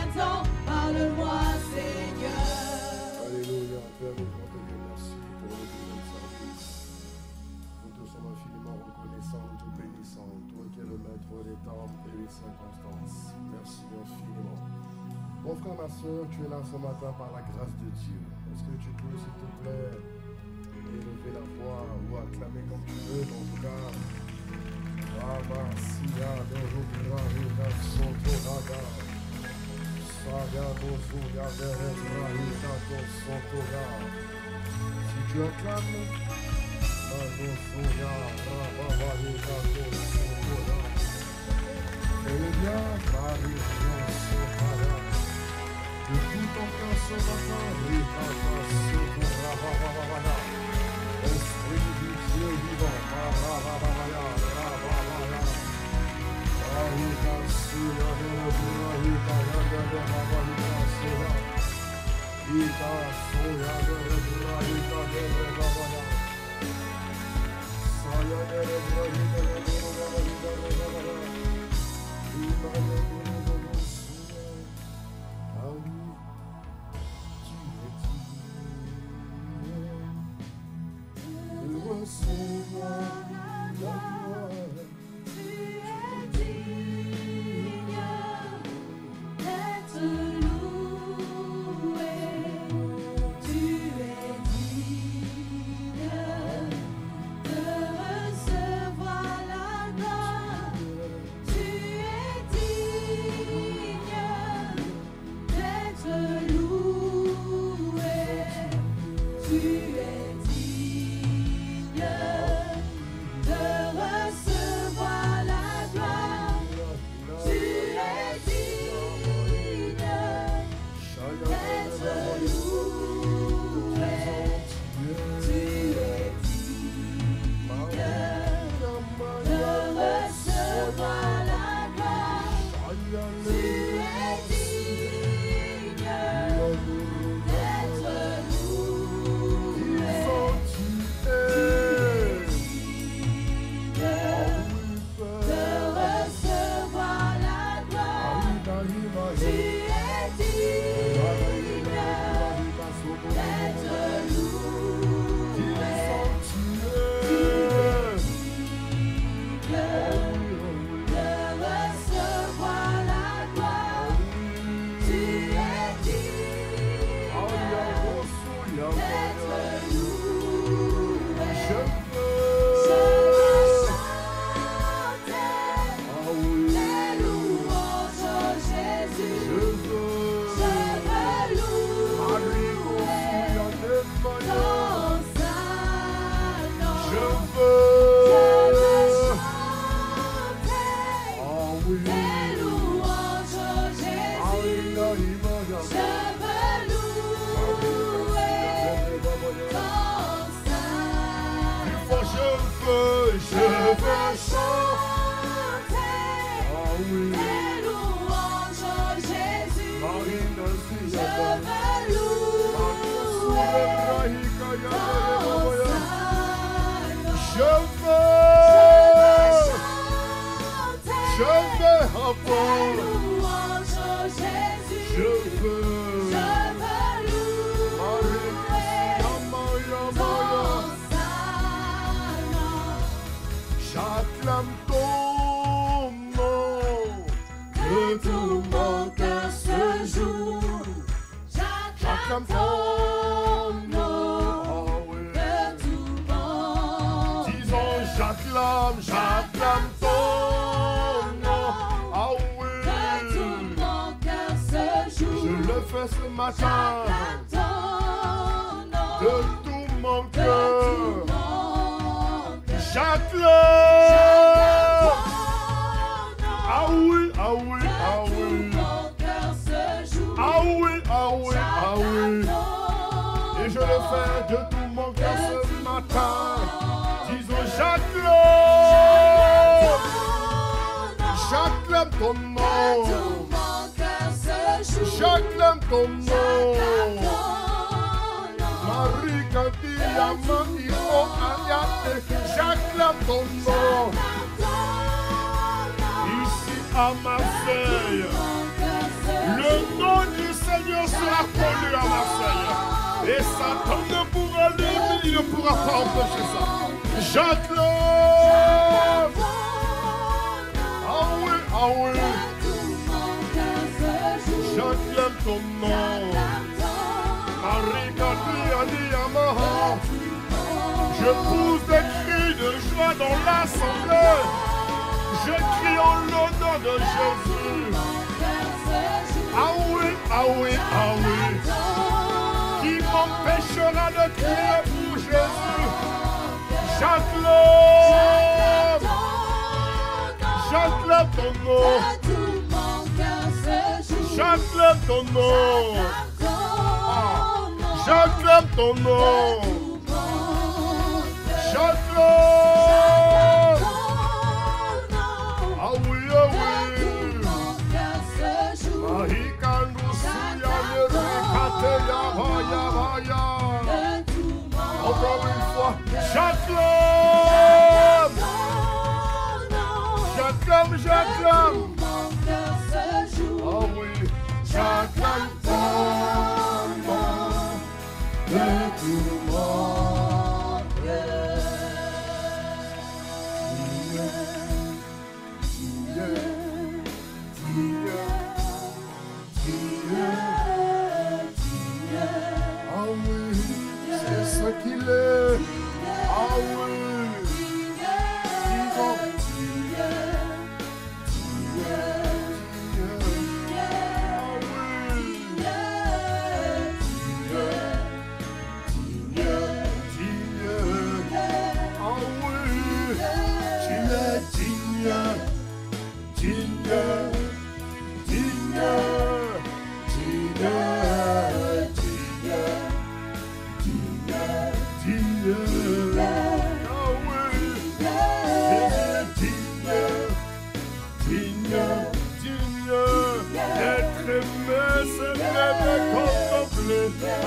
t'attends, parle-moi, Seigneur. Alléluia, Père, nous voulons te dire merci pour le grand service. Nous te sommes infiniment reconnaissants, nous te bénissons, toi qui es le maître des temps et des circonstances. Merci infiniment. Mon frère, ma soeur, tu es là ce matin par la grâce de Dieu. Est-ce que tu peux, s'il te plaît, élever la voix ou acclamer comme tu veux, dans tout cas? Rabasia, Dorobra, Sotoraga, Saga, Bozuya, Verena, Sotoga. Si tu acclames, Magosuya, Rabavarika, Sotoga. Et le bien, Marie, Sotoga. De tout ton cœur ce matin, Rikata, Sotoga, Esprit du Dieu vivant, Rababaya, Rababaya, Arika, Suya, Rika, Rika, Suya, Ika, Suya, Rika, Rababaya, Saya, recevoir la gloire. Tu es digne d'être loué. Tu es digne de recevoir la gloire. Tu es digne d'être loué. Tu es digne de recevoir la gloire. Tu es digne d'être loué. Tu es digne de recevoir la gloire. Tu es digne d'être loué. De recevoir la gloire. Tu es digne d'être loué. De recevoir la gloire. Tu es digne d'être loué. Je veux chanter les louanges de Jésus. Je veux louer dans sa nom. Je veux chanter les louanges de Jésus. Je veux louer dans sa nom. Je veux chanter les louanges de Jésus. Je veux louer dans sa nom. Je veux Les louanges de Jésus. Je veux louer dans sa nom. j'acclame ton nom, Que tout mon cœur se joue. J'acclame ton nom. Que tout mon disons j'acclame ton nom, ah oui, que tout mon cœur se joue. je le fais ce matin, J'acclame ton nom. de tout mon cœur, Tout mon cœur. j'acclame, ah oui, ah oui, ah Tout oui, mon cœur se joue. ah oui, ah oui, ah oui, et je le fais de tout mon cœur ce matin, disons j'acclame ton nom, Tout mon cœur se joue. j'acclame ton nom, J'acclame ton nom. Marie Candia, Maïro, Ayate, j'acclame ton nom, ici à Marseille, le Seigneur sera connu à Marseille. Et Satan ne pourra l'aimer, il ne pourra pas empêcher ça. J'acclame. Ah oui, ah oui. J'acclame ton nom. Je pousse des cris de joie dans l'assemblée. Je crie en l'honneur de Jésus. Ah oui, ah oui, ah oui. Qui m'empêchera de crier pour Jésus? J'acclame. J'acclame ton nom. J'acclame ton nom. J'acclame ton nom. J'acclame. Ah oui, ah oui. Encore une fois, j'acclame. J'acclame, j'acclame. Ah oui, j'acclame ton nom de tout mon cœur. Ah oui, c'est ce qu'il est. Ah oui.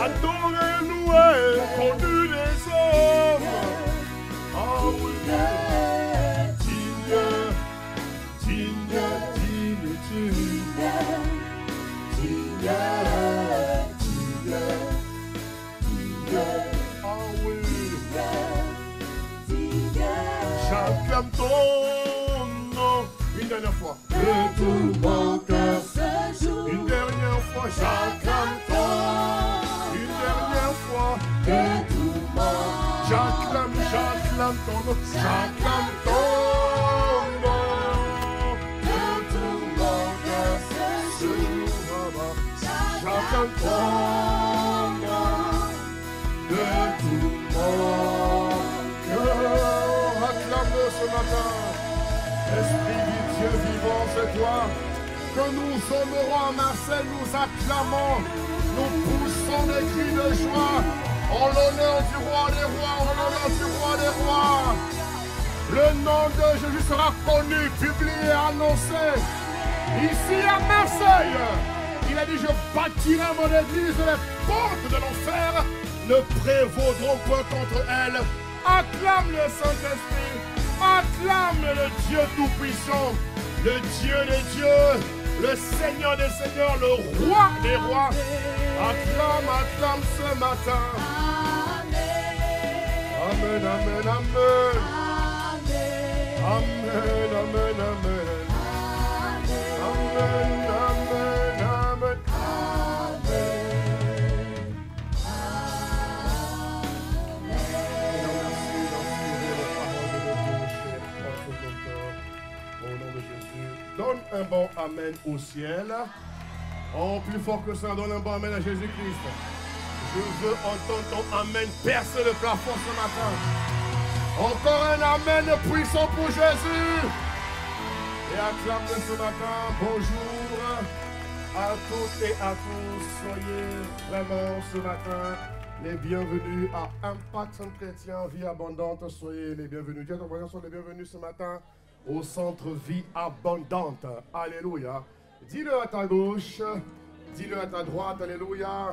Adorez-nous et connu les hommes. Ah oui, digne, digne, digne, digne, digne, digne, digne. Ah oui, j'acclame ton nom. Une dernière fois. De tout mon cœur. Une dernière fois, j'acclame ton nom. De tout mon j'acclame, j'acclame ton nom, j'acclame ton nom. De tout mon cœur, ce jour-là, j'acclame ton nom. De tout mon cœur, acclame-le ce matin. Esprit du Dieu vivant, c'est toi que nous honorons à Marseille, nous acclamons, nous poussons des cris de joie. En l'honneur du roi des rois, en l'honneur du roi des rois. Le nom de Jésus sera connu, publié, annoncé. Ici à Marseille, il a dit, je bâtirai mon église, les portes de l'enfer ne prévaudront point contre elle. Acclame le Saint-Esprit, acclame le Dieu Tout-Puissant, le Dieu des dieux, le Seigneur des seigneurs, le roi des rois. Acclame, acclame ce matin. Amen, amen, amen. Amen, amen, amen. Amen, amen, amen. Au nom de Jésus, donne un bon amen au ciel. Oh, plus fort que ça, donne un bon amen à Jésus-Christ. Je veux entendre ton amen percer le plafond ce matin. Encore un amen puissant pour Jésus. Et acclame-le ce matin. Bonjour à toutes et à tous. Soyez vraiment ce matin les bienvenus à Impact Centre Chrétien Vie Abondante. Soyez les bienvenus. Dieu, ton voisin, soyez les bienvenus ce matin au Centre Vie Abondante. Alléluia. Dis-le à ta gauche, dis-le à ta droite, alléluia.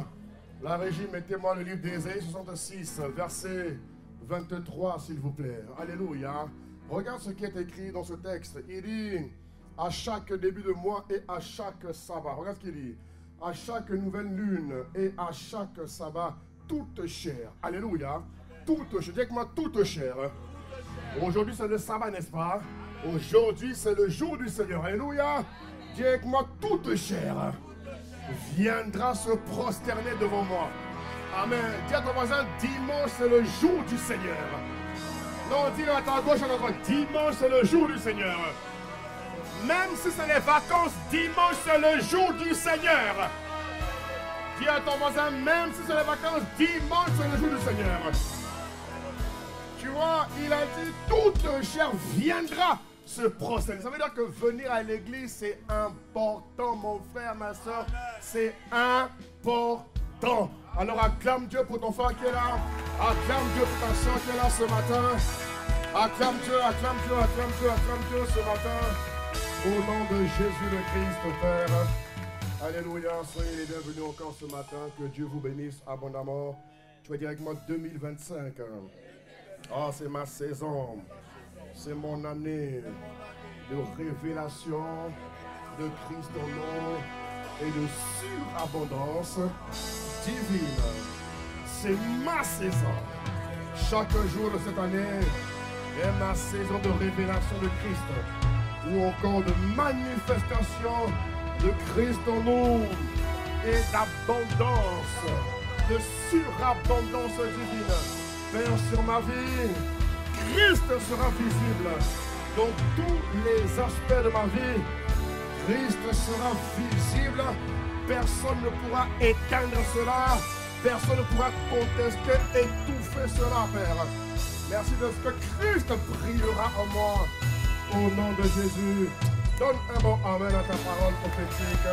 La régie, mettez-moi le livre d'Ésaïe 66, verset 23, s'il vous plaît. Alléluia. Regarde ce qui est écrit dans ce texte. Il dit, à chaque début de mois et à chaque sabbat. Regarde ce qu'il dit. à chaque nouvelle lune et à chaque sabbat, toute chair. Alléluia. Toute chair. Dis avec moi, toute chair. Aujourd'hui, c'est le sabbat, n'est-ce pas? Aujourd'hui, c'est le jour du Seigneur. Alléluia. Dis avec moi, toute chair viendra se prosterner devant moi. Amen. Dis à ton voisin, dimanche, c'est le jour du Seigneur. Non, dis-le à ta gauche, à ta droite. Dimanche, c'est le jour du Seigneur. Même si c'est les vacances, dimanche, c'est le jour du Seigneur. Dis à ton voisin, même si c'est les vacances, dimanche, c'est le jour du Seigneur. Tu vois, il a dit, toute chair viendra se prosterner. Ça veut dire que venir à l'église, c'est important, mon frère, ma soeur. C'est important. Alors acclame Dieu pour ton frère qui est là. Acclame Dieu pour ta soeur qui est là ce matin. Acclame Dieu, acclame Dieu, acclame Dieu, acclame Dieu ce matin. Au nom de Jésus le Christ, Père. Alléluia, soyez les bienvenus encore ce matin. Que Dieu vous bénisse abondamment. Tu vas dire avec moi 2025. Oh, c'est ma saison. C'est mon année de révélation de Christ en nom et de surabondance divine. C'est ma saison. Chaque jour de cette année est ma saison de révélation de Christ ou encore de manifestation de Christ en nous et d'abondance, de surabondance divine. Père, sur ma vie, Christ sera visible dans tous les aspects de ma vie. Christ sera visible. Personne ne pourra éteindre cela. Personne ne pourra contester, étouffer cela, Père. Merci de ce que Christ brillera en moi. Au nom de Jésus. Donne un bon amen à ta parole prophétique.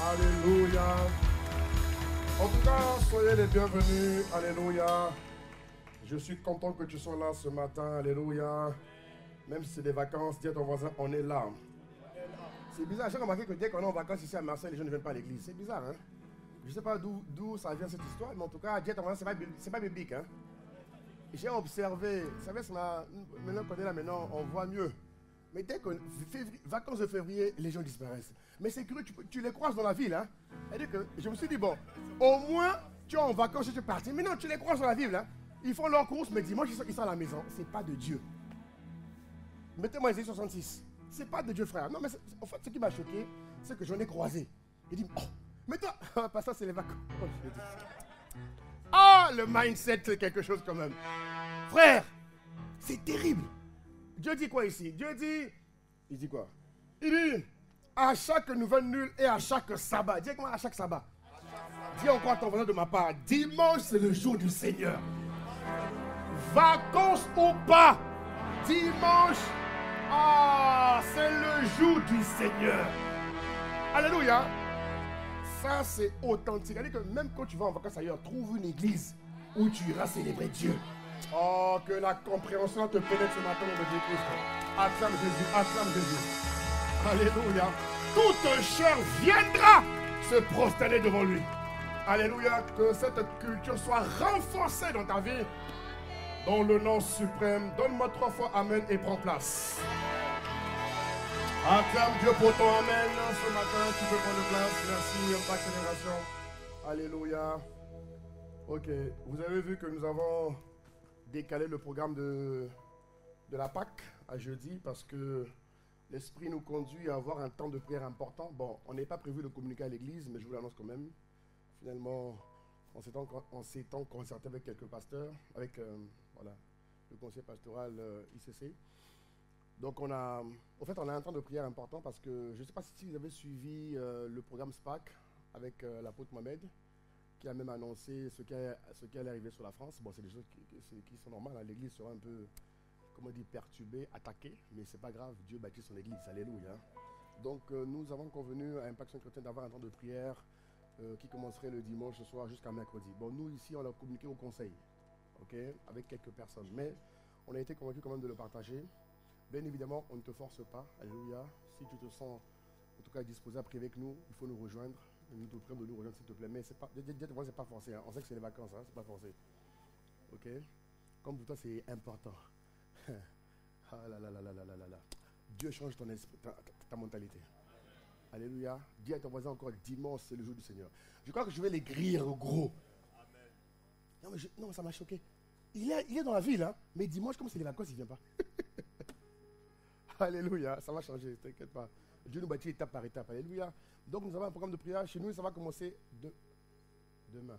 Alléluia. En tout cas, soyez les bienvenus. Alléluia. Je suis content que tu sois là ce matin. Alléluia. Même si c'est des vacances, dis à ton voisin, on est là. C'est bizarre, j'ai remarqué que dès qu'on est en vacances ici à Marseille, les gens ne viennent pas à l'église. C'est bizarre, hein? Je ne sais pas d'où ça vient cette histoire, mais en tout cas, dis à ton voisin, c'est pas biblique, hein? J'ai observé, vous savez, maintenant qu'on est là, maintenant, on voit mieux. Mais dès que vacances de février, les gens disparaissent. Mais c'est curieux, tu les croises dans la ville, hein? C'est-à-dire que je me suis dit, bon, au moins, tu es en vacances et tu es parti. Mais non, tu les croises dans la ville, hein? Ils font leurs courses, mais dimanche, ils sont à la maison. C'est pas de Dieu. Mettez-moi Ésaïe 66. C'est pas de Dieu, frère. Non, mais en fait, ce qui m'a choqué, c'est que j'en ai croisé. Il dit, oh, mais toi, pas ça, c'est les vacances. Oh, le mindset, c'est quelque chose quand même. Frère, c'est terrible. Dieu dit quoi ici? Dieu dit, il dit quoi? Il dit, à chaque nouvelle nulle et à chaque sabbat. Dis moi à chaque sabbat. Dis encore à ton voisin de ma part, dimanche, c'est le jour du Seigneur. Vacances ou pas, dimanche, c'est le jour du Seigneur. Alléluia. Ça, c'est authentique. C'est-à-dire que même quand tu vas en vacances ailleurs, trouve une église où tu iras célébrer Dieu. Oh, que la compréhension te pénètre ce matin au nom de Jésus-Christ. Acclame Jésus, acclame Jésus. Alléluia. Toute chair viendra se prosterner devant lui. Alléluia. Que cette culture soit renforcée dans ta vie. Dans le nom suprême. Donne-moi 3 fois Amen et prends place. Acclame Dieu pour ton Amen. Ce matin, tu peux prendre place. Merci. Impact Célébration. Alléluia. Ok. Vous avez vu que nous avons décalé le programme de la Pâque à jeudi parce que l'Esprit nous conduit à avoir un temps de prière important. Bon, on n'est pas prévu de communiquer à l'église, mais je vous l'annonce quand même. Finalement, on s'étant concerté avec quelques pasteurs, avec voilà, le conseil pastoral ICC. Donc on a un temps de prière important parce que je ne sais pas si vous avez suivi le programme SPAC avec l'apôtre Mohamed, qui a même annoncé ce qui allait arriver sur la France. Bon, c'est des choses qui sont normales. Hein. L'église sera un peu, comment on dit, perturbée, attaquée, mais c'est pas grave. Dieu bâtit son église. Alléluia. Donc nous avons convenu à Impact Chrétien d'avoir un temps de prière qui commencerait le dimanche ce soir jusqu'à mercredi. Bon, nous ici, on l'a communiqué au conseil, ok, avec quelques personnes. Mais on a été convaincus quand même de le partager. Bien évidemment, on ne te force pas. Alléluia. Si tu te sens, en tout cas, disposé à prier avec nous, il faut nous rejoindre. Nous te prions de nous rejoindre, s'il te plaît. Mais c'est pas forcé. Hein. On sait que c'est les vacances, hein. C'est pas forcé. Ok? Comme pour toi, c'est important. Ah là là là là là là là. Dieu change ton esprit, ta mentalité. Alléluia. Dis à ton voisin encore, dimanche, c'est le jour du Seigneur. Je crois que je vais les griller au gros. Amen. Non, ça m'a choqué. Il est dans la ville, hein, mais dimanche, comme c'est les vacances, il ne vient pas. Alléluia, ça va changer, t'inquiète pas. Dieu nous bâtit étape par étape. Alléluia. Donc nous avons un programme de prière chez nous, ça va commencer demain.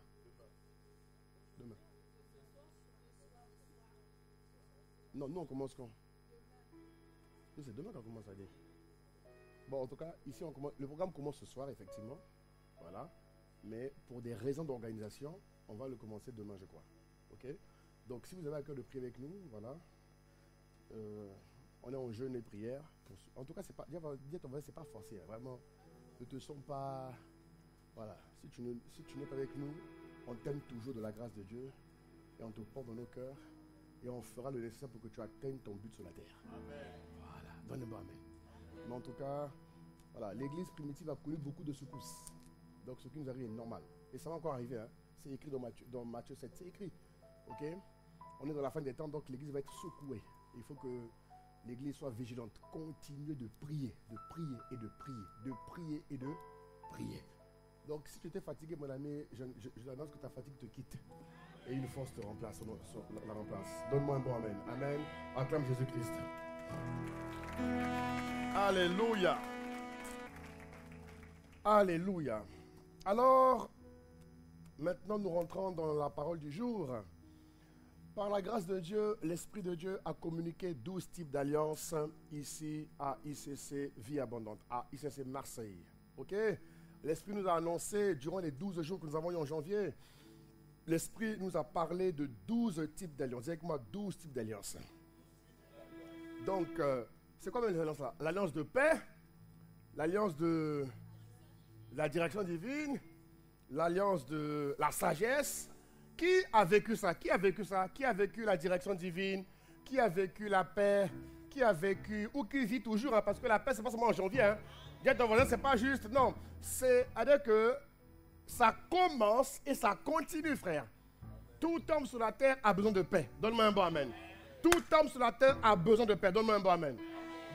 Non, nous on commence quand? Nous c'est demain qu'on commence à dire. Bon, en tout cas, ici le programme commence ce soir, effectivement. Voilà. Mais pour des raisons d'organisation, on va le commencer demain, je crois. Ok? Donc si vous avez à cœur de prier avec nous, voilà. On est en jeûne et prière. En tout cas, c'est pas, c'est pas forcé. Hein, vraiment, ne te sens pas. Voilà. Si tu n'es pas avec nous, on t'aime toujours de la grâce de Dieu. Et on te porte dans nos cœurs. Et on fera le nécessaire pour que tu atteignes ton but sur la terre. Amen. Voilà. Donne-moi amen. Mais en tout cas, voilà, l'église primitive a connu beaucoup de secousses. Donc ce qui nous arrive est normal. Et ça va encore arriver. Hein. C'est écrit dans Matthieu 7. C'est écrit. Ok? On est dans la fin des temps, donc l'église va être secouée. Il faut que l'église soit vigilante. Continuez de prier et de prier, de prier et de prier. Donc si tu étais fatigué, mon ami, je t'annonce que ta fatigue te quitte. Et une force te remplace, la remplace. Donne-moi un bon amen. Amen. Acclame Jésus-Christ. Alléluia. Alléluia. Alors, maintenant nous rentrons dans la parole du jour. Par la grâce de Dieu, l'Esprit de Dieu a communiqué 12 types d'alliances ici à ICC Vie Abondante, à ICC Marseille. Ok? L'Esprit nous a annoncé durant les 12 jours que nous avons eu en janvier, l'Esprit nous a parlé de 12 types d'alliances. Dis avec moi, 12 types d'alliances. Donc, c'est quoi les alliances là? L'alliance de paix, l'alliance de la direction divine, l'alliance de la sagesse. Qui a vécu ça? Qui a vécu ça? Qui a vécu la direction divine? Qui a vécu la paix? Qui a vécu, ou qui vit toujours, hein, parce que la paix, c'est pas seulement en janvier. Hein. Dis à ton voisin, c'est pas juste. Non, c'est-à-dire que ça commence et ça continue, frère. Tout homme sur la terre a besoin de paix. Donne-moi un bon amen. Tout homme sur la terre a besoin de paix. Donne-moi un bon amen.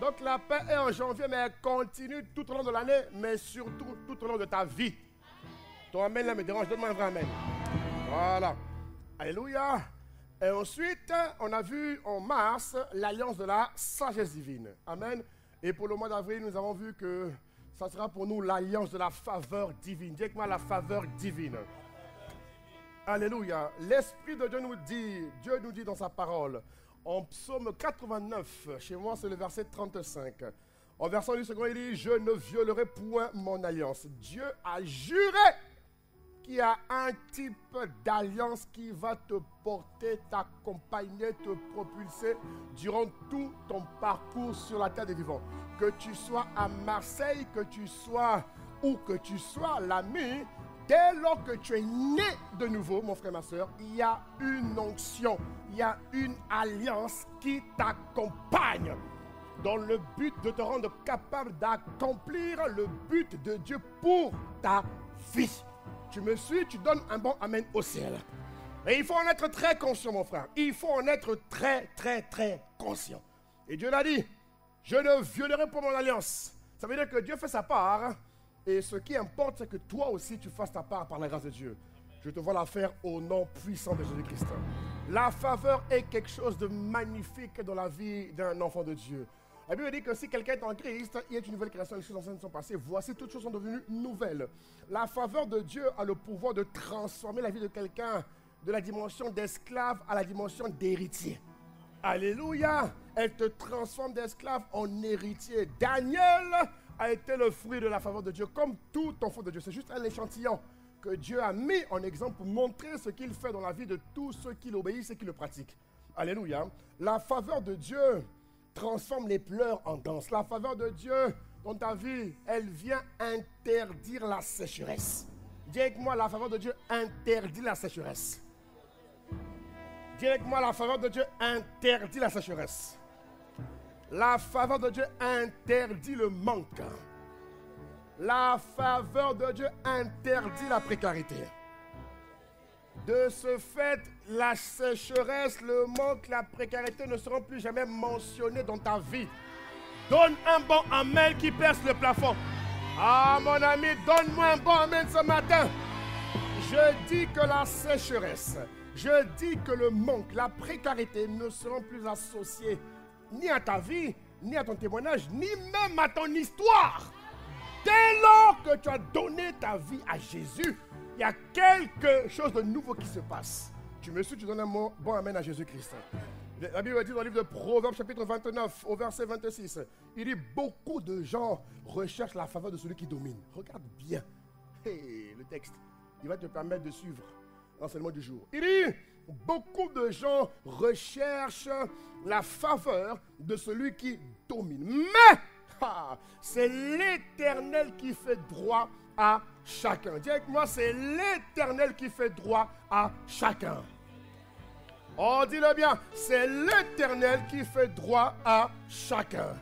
Donc la paix est en janvier, mais elle continue tout au long de l'année, mais surtout tout au long de ta vie. Ton amen là me dérange. Donne-moi un vrai amen. Voilà. Alléluia. Et ensuite, on a vu en mars l'alliance de la sagesse divine. Amen. Et pour le mois d'avril, nous avons vu que ça sera pour nous l'alliance de la faveur divine. Dis avec moi la faveur divine. Alléluia. L'Esprit de Dieu nous dit dans sa parole, en psaume 89, chez moi c'est le verset 35. En versant du second, il dit, je ne violerai point mon alliance. Dieu a juré qu'il y a un type d'alliance qui va te porter, t'accompagner, te propulser durant tout ton parcours sur la terre des vivants. Que tu sois à Marseille, que tu sois où que tu sois, l'ami, dès lors que tu es né de nouveau, mon frère, ma soeur, il y a une onction, il y a une alliance qui t'accompagne dans le but de te rendre capable d'accomplir le but de Dieu pour ta vie. Tu me suis, tu donnes un bon amen au ciel. Et il faut en être très conscient, mon frère. Il faut en être très, très, très conscient. Et Dieu l'a dit, je ne violerai pas mon alliance. Ça veut dire que Dieu fait sa part. Et ce qui importe, c'est que toi aussi, tu fasses ta part par la grâce de Dieu. Je te vois la faire au nom puissant de Jésus-Christ. La faveur est quelque chose de magnifique dans la vie d'un enfant de Dieu. La Bible dit que si quelqu'un est en Christ, il est une nouvelle création, les choses anciennes sont passées. Voici, toutes choses sont devenues nouvelles. La faveur de Dieu a le pouvoir de transformer la vie de quelqu'un de la dimension d'esclave à la dimension d'héritier. Alléluia! Elle te transforme d'esclave en héritier. Daniel a été le fruit de la faveur de Dieu, comme tout enfant de Dieu. C'est juste un échantillon que Dieu a mis en exemple pour montrer ce qu'il fait dans la vie de tous ceux qui l'obéissent et qui le pratiquent. Alléluia! La faveur de Dieu transforme les pleurs en danse. La faveur de Dieu dans ta vie, elle vient interdire la sécheresse. Dis avec moi, la faveur de Dieu interdit la sécheresse. Dis avec moi, la faveur de Dieu interdit la sécheresse. La faveur de Dieu interdit le manque. La faveur de Dieu interdit la précarité. De ce fait, la sécheresse, le manque, la précarité ne seront plus jamais mentionnés dans ta vie. Donne un bon amen qui perce le plafond. Ah, mon ami, donne-moi un bon amen ce matin. Je dis que la sécheresse, je dis que le manque, la précarité ne seront plus associés ni à ta vie, ni à ton témoignage, ni même à ton histoire. Dès lors que tu as donné ta vie à Jésus, il y a quelque chose de nouveau qui se passe. Tu me suis, tu donnes un bon amen à Jésus-Christ. La Bible dit dans le livre de Proverbes, chapitre 29, au verset 26, il dit beaucoup de gens recherchent la faveur de celui qui domine. Regarde bien le texte. Il va te permettre de suivre l'enseignement du jour. Il dit beaucoup de gens recherchent la faveur de celui qui domine. Mais c'est l'Éternel qui fait droit à chacun. Dis avec moi, c'est l'Éternel qui fait droit à chacun. Oh, dis-le bien, c'est l'Éternel qui fait droit à chacun.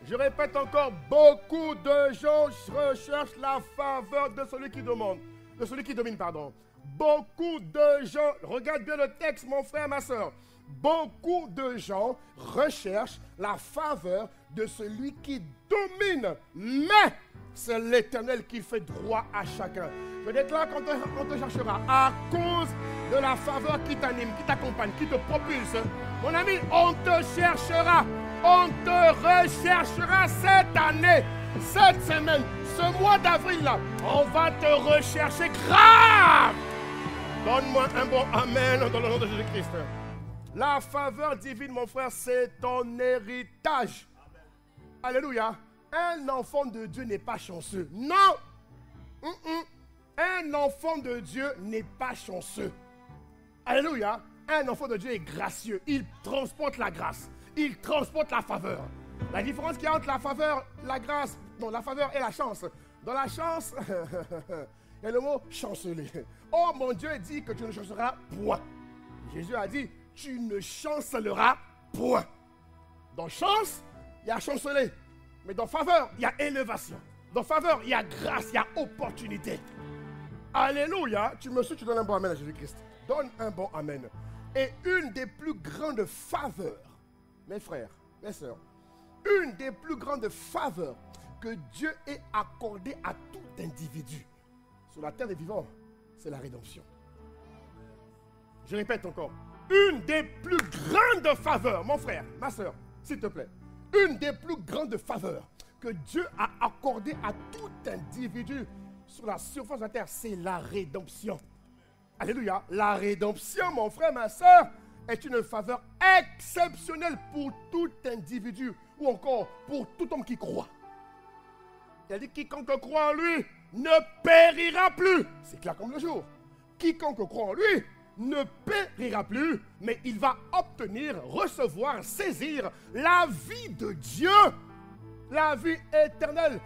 Je répète encore, beaucoup de gens recherchent la faveur de celui qui demande, de celui qui domine, pardon. Beaucoup de gens, regarde bien le texte, mon frère, ma soeur. Beaucoup de gens recherchent la faveur de celui qui domine. Mais c'est l'Éternel qui fait droit à chacun. Je déclare qu'on te cherchera à cause de la faveur qui t'anime, qui t'accompagne, qui te propulse. Mon ami, on te cherchera. On te recherchera cette année, cette semaine, ce mois d'avril-là. On va te rechercher grave. Donne-moi un bon amen dans le nom de Jésus-Christ. La faveur divine, mon frère, c'est ton héritage. Alléluia. Un enfant de Dieu n'est pas chanceux. Non. Un enfant de Dieu n'est pas chanceux. Alléluia. Un enfant de Dieu est gracieux. Il transporte la grâce. Il transporte la faveur. La différence qu'il y a entre la faveur, la grâce, non, la faveur et la chance. Dans la chance, il y a le mot chanceler. Oh, mon Dieu dit que tu ne chanceras point. Jésus a dit, tu ne chanceleras point. Dans chance, il y a chanceler. Mais dans faveur, il y a élévation. Dans faveur, il y a grâce, il y a opportunité. Alléluia. Tu me suis, tu donnes un bon amen à Jésus-Christ. Donne un bon amen. Et une des plus grandes faveurs, mes frères, mes sœurs, une des plus grandes faveurs que Dieu ait accordées à tout individu sur la terre des vivants, c'est la rédemption. Je répète encore, une des plus grandes faveurs, mon frère, ma sœur, s'il te plaît, une des plus grandes faveurs que Dieu a accordées à tout individu sur la surface de la terre, c'est la rédemption. Alléluia. La rédemption, mon frère, ma soeur, est une faveur exceptionnelle pour tout individu ou encore pour tout homme qui croit. Il a dit quiconque croit en lui ne périra plus. C'est clair comme le jour. Quiconque croit en lui ne périra plus, mais il va obtenir, recevoir, saisir la vie de Dieu. La vie éternelle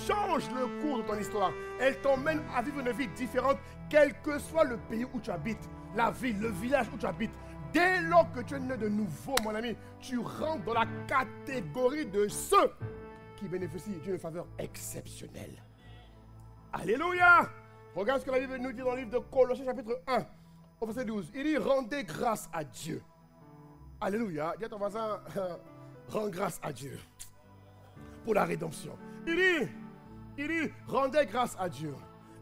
change le cours de ton histoire. Elle t'emmène à vivre une vie différente, quel que soit le pays où tu habites, la ville, le village où tu habites. Dès lors que tu es né de nouveau, mon ami, tu rentres dans la catégorie de ceux qui bénéficient d'une faveur exceptionnelle. Alléluia! Regarde ce que la Bible nous dit dans le livre de Colossiens chapitre 1, au verset 12. Il dit, rendez grâce à Dieu. Alléluia. Dis à ton voisin, rends grâce à Dieu pour la rédemption. Il dit, rendez grâce à Dieu.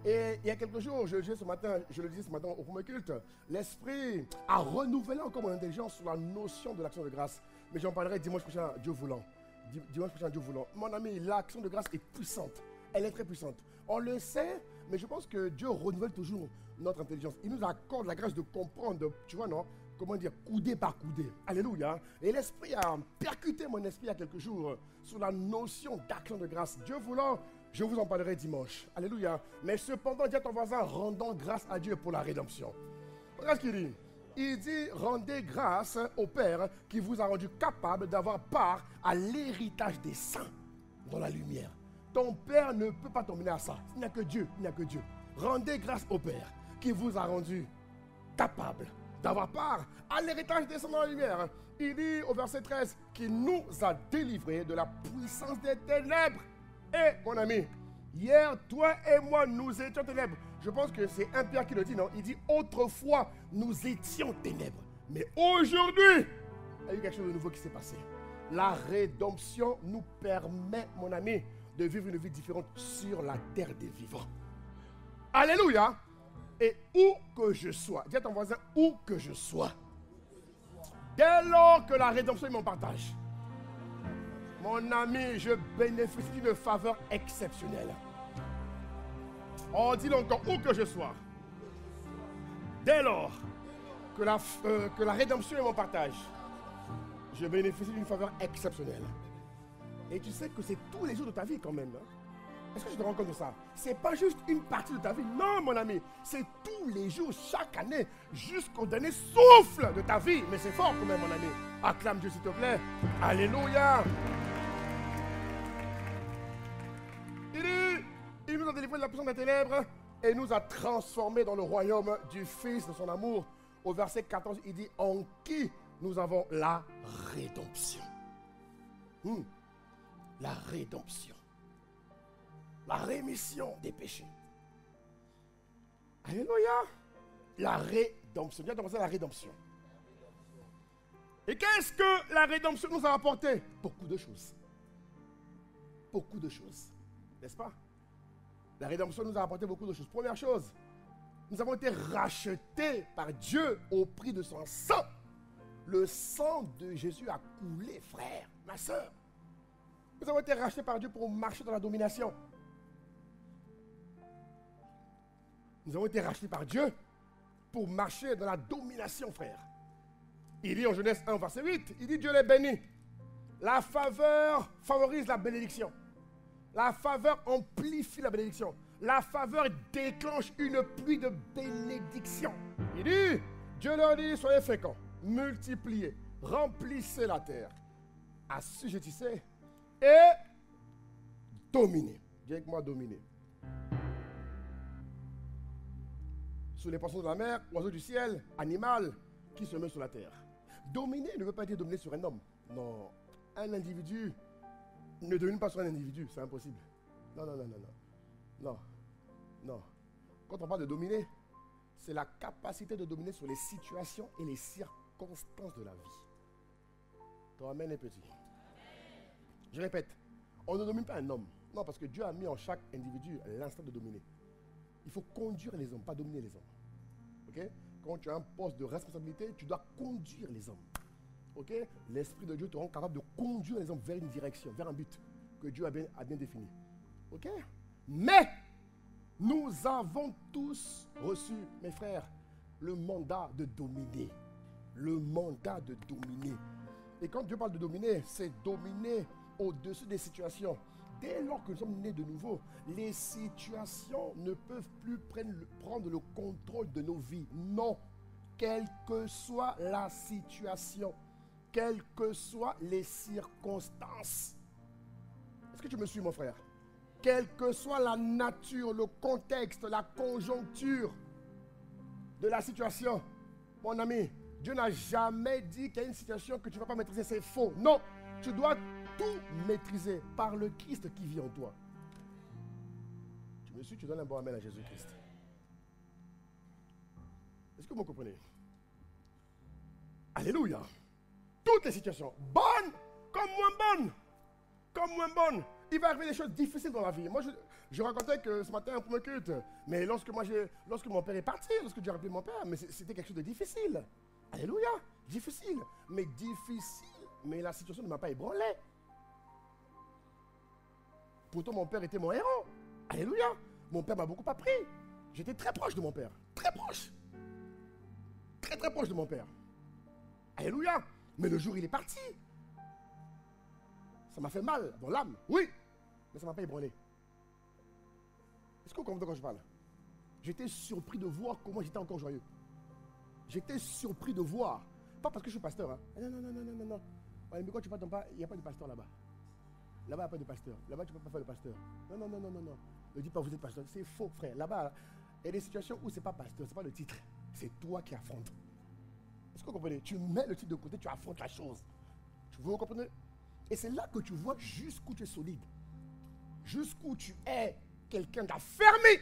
Et il y a quelques jours, je le disais ce matin au premier culte, l'Esprit a renouvelé encore mon intelligence sur la notion de l'action de grâce. Mais j'en parlerai dimanche prochain, Dieu voulant. Dimanche prochain, Dieu voulant. Mon ami, l'action de grâce est puissante. Elle est très puissante. On le sait, mais je pense que Dieu renouvelle toujours notre intelligence. Il nous accorde la grâce de comprendre, tu vois, non? Comment dire, coudé par coudé. Alléluia. Et l'Esprit a percuté mon esprit il y a quelques jours sur la notion d'action de grâce. Dieu voulant, je vous en parlerai dimanche. Alléluia. Mais cependant, dis à ton voisin, rendons grâce à Dieu pour la rédemption. Regarde ce qu'il dit. Il dit, rendez grâce au Père qui vous a rendu capable d'avoir part à l'héritage des saints dans la lumière. Ton Père ne peut pas t'emmener à ça. Il n'y a que Dieu. Il n'y a que Dieu. Rendez grâce au Père qui vous a rendu capable d'avoir part à l'héritage des saints dans la lumière. Il dit au verset 13 qu'il nous a délivrés de la puissance des ténèbres. Et mon ami, hier, toi et moi, nous étions ténèbres. Je pense que c'est un Pierre qui le dit, non? Il dit autrefois, nous étions ténèbres. Mais aujourd'hui, il y a eu quelque chose de nouveau qui s'est passé. La rédemption nous permet, mon ami, de vivre une vie différente sur la terre des vivants. Alléluia. Et où que je sois, dis à ton voisin, où que je sois, dès lors que la rédemption est mon partage, mon ami, je bénéficie d'une faveur exceptionnelle. Oh, dis-le encore, où que je sois, dès lors que la rédemption est mon partage, je bénéficie d'une faveur exceptionnelle. Et tu sais que c'est tous les jours de ta vie quand même. Hein? Est-ce que tu te rends compte de ça? C'est pas juste une partie de ta vie. Non, mon ami. C'est tous les jours, chaque année, jusqu'au dernier souffle de ta vie. Mais c'est fort quand même, mon ami. Acclame Dieu, s'il te plaît. Alléluia. Il nous a délivré de la puissance des ténèbres et nous a transformés dans le royaume du Fils de son amour. Au verset 14, il dit, en qui nous avons la rédemption. La rédemption. La rémission des péchés. Alléluia. La rédemption. Viens commencer la rédemption. Et qu'est-ce que la rédemption nous a apporté? Beaucoup de choses. Beaucoup de choses. N'est-ce pas? La rédemption nous a apporté beaucoup de choses. Première chose, nous avons été rachetés par Dieu au prix de son sang. Le sang de Jésus a coulé, frère, ma soeur. Nous avons été rachetés par Dieu pour marcher dans la domination. Nous avons été rachetés par Dieu pour marcher dans la domination, frère. Il dit en Genèse 1, verset 8, il dit Dieu les bénit. La faveur favorise la bénédiction. La faveur amplifie la bénédiction. La faveur déclenche une pluie de bénédiction. Il dit, Dieu leur dit, soyez féconds, multipliez, remplissez la terre, assujettissez et dominez. Dis avec moi, dominez. Sous les poissons de la mer, oiseaux du ciel, animal qui se met sur la terre. Dominer ne veut pas dire dominer sur un homme. Non, un individu ne domine pas sur un individu, c'est impossible. Non, non, non, non, non. Non, non. Quand on parle de dominer, c'est la capacité de dominer sur les situations et les circonstances de la vie. Ton amen est petit. Je répète, on ne domine pas un homme. Non, parce que Dieu a mis en chaque individu l'instinct de dominer. Il faut conduire les hommes, pas dominer les hommes. Ok? Quand tu as un poste de responsabilité, tu dois conduire les hommes. Ok? L'Esprit de Dieu te rend capable de conduire les hommes vers une direction, vers un but que Dieu a bien défini. Ok? Mais nous avons tous reçu, mes frères, le mandat de dominer. Le mandat de dominer. Et quand Dieu parle de dominer, c'est dominer au-dessus des situations. Dès lors que nous sommes nés de nouveau, les situations ne peuvent plus prendre le contrôle de nos vies. Non. Quelle que soit la situation, quelles que soient les circonstances. Est-ce que tu me suis, mon frère? Quelle que soit la nature, le contexte, la conjoncture de la situation, mon ami, Dieu n'a jamais dit qu'il y a une situation que tu ne vas pas maîtriser. C'est faux. Non, tu dois tout maîtriser par le Christ qui vit en toi. Tu me suis, tu donnes un bon amen à Jésus-Christ. Est-ce que vous me comprenez? Alléluia. Toutes les situations, bonnes comme moins bonnes. Comme moins bonnes. Il va arriver des choses difficiles dans la vie. Moi, je racontais que ce matin, pour me culte, mais lorsque mon père est parti, lorsque Dieu a rappelé mon père, mais c'était quelque chose de difficile. Alléluia. Difficile. Mais difficile. Mais la situation ne m'a pas ébranlé. Pourtant, mon père était mon héros. Alléluia. Mon père m'a beaucoup appris. J'étais très proche de mon père. Très proche. Très, très proche de mon père. Alléluia. Mais le jour où il est parti, ça m'a fait mal dans l'âme. Oui. Mais ça ne m'a pas ébranlé. Est-ce que vous comprenez quand je parle? J'étais surpris de voir comment j'étais encore joyeux. J'étais surpris de voir. Pas parce que je suis pasteur. Hein. Non, non, non, non, non, non. Ouais, mais quand tu parles pas, il n'y a pas de pasteur là-bas. Là-bas, il n'y a pas de pasteur. Là-bas, tu ne peux pas faire le pasteur. Non, non, non, non, non, non. Ne dis pas vous êtes pasteur. C'est faux, frère. Là-bas, il y a des situations où ce n'est pas pasteur, ce n'est pas le titre. C'est toi qui affrontes. Est-ce que vous comprenez? Tu mets le titre de côté, tu affrontes la chose. Vous comprenez? Et c'est là que tu vois jusqu'où tu es solide. Jusqu'où tu es quelqu'un d'affermi.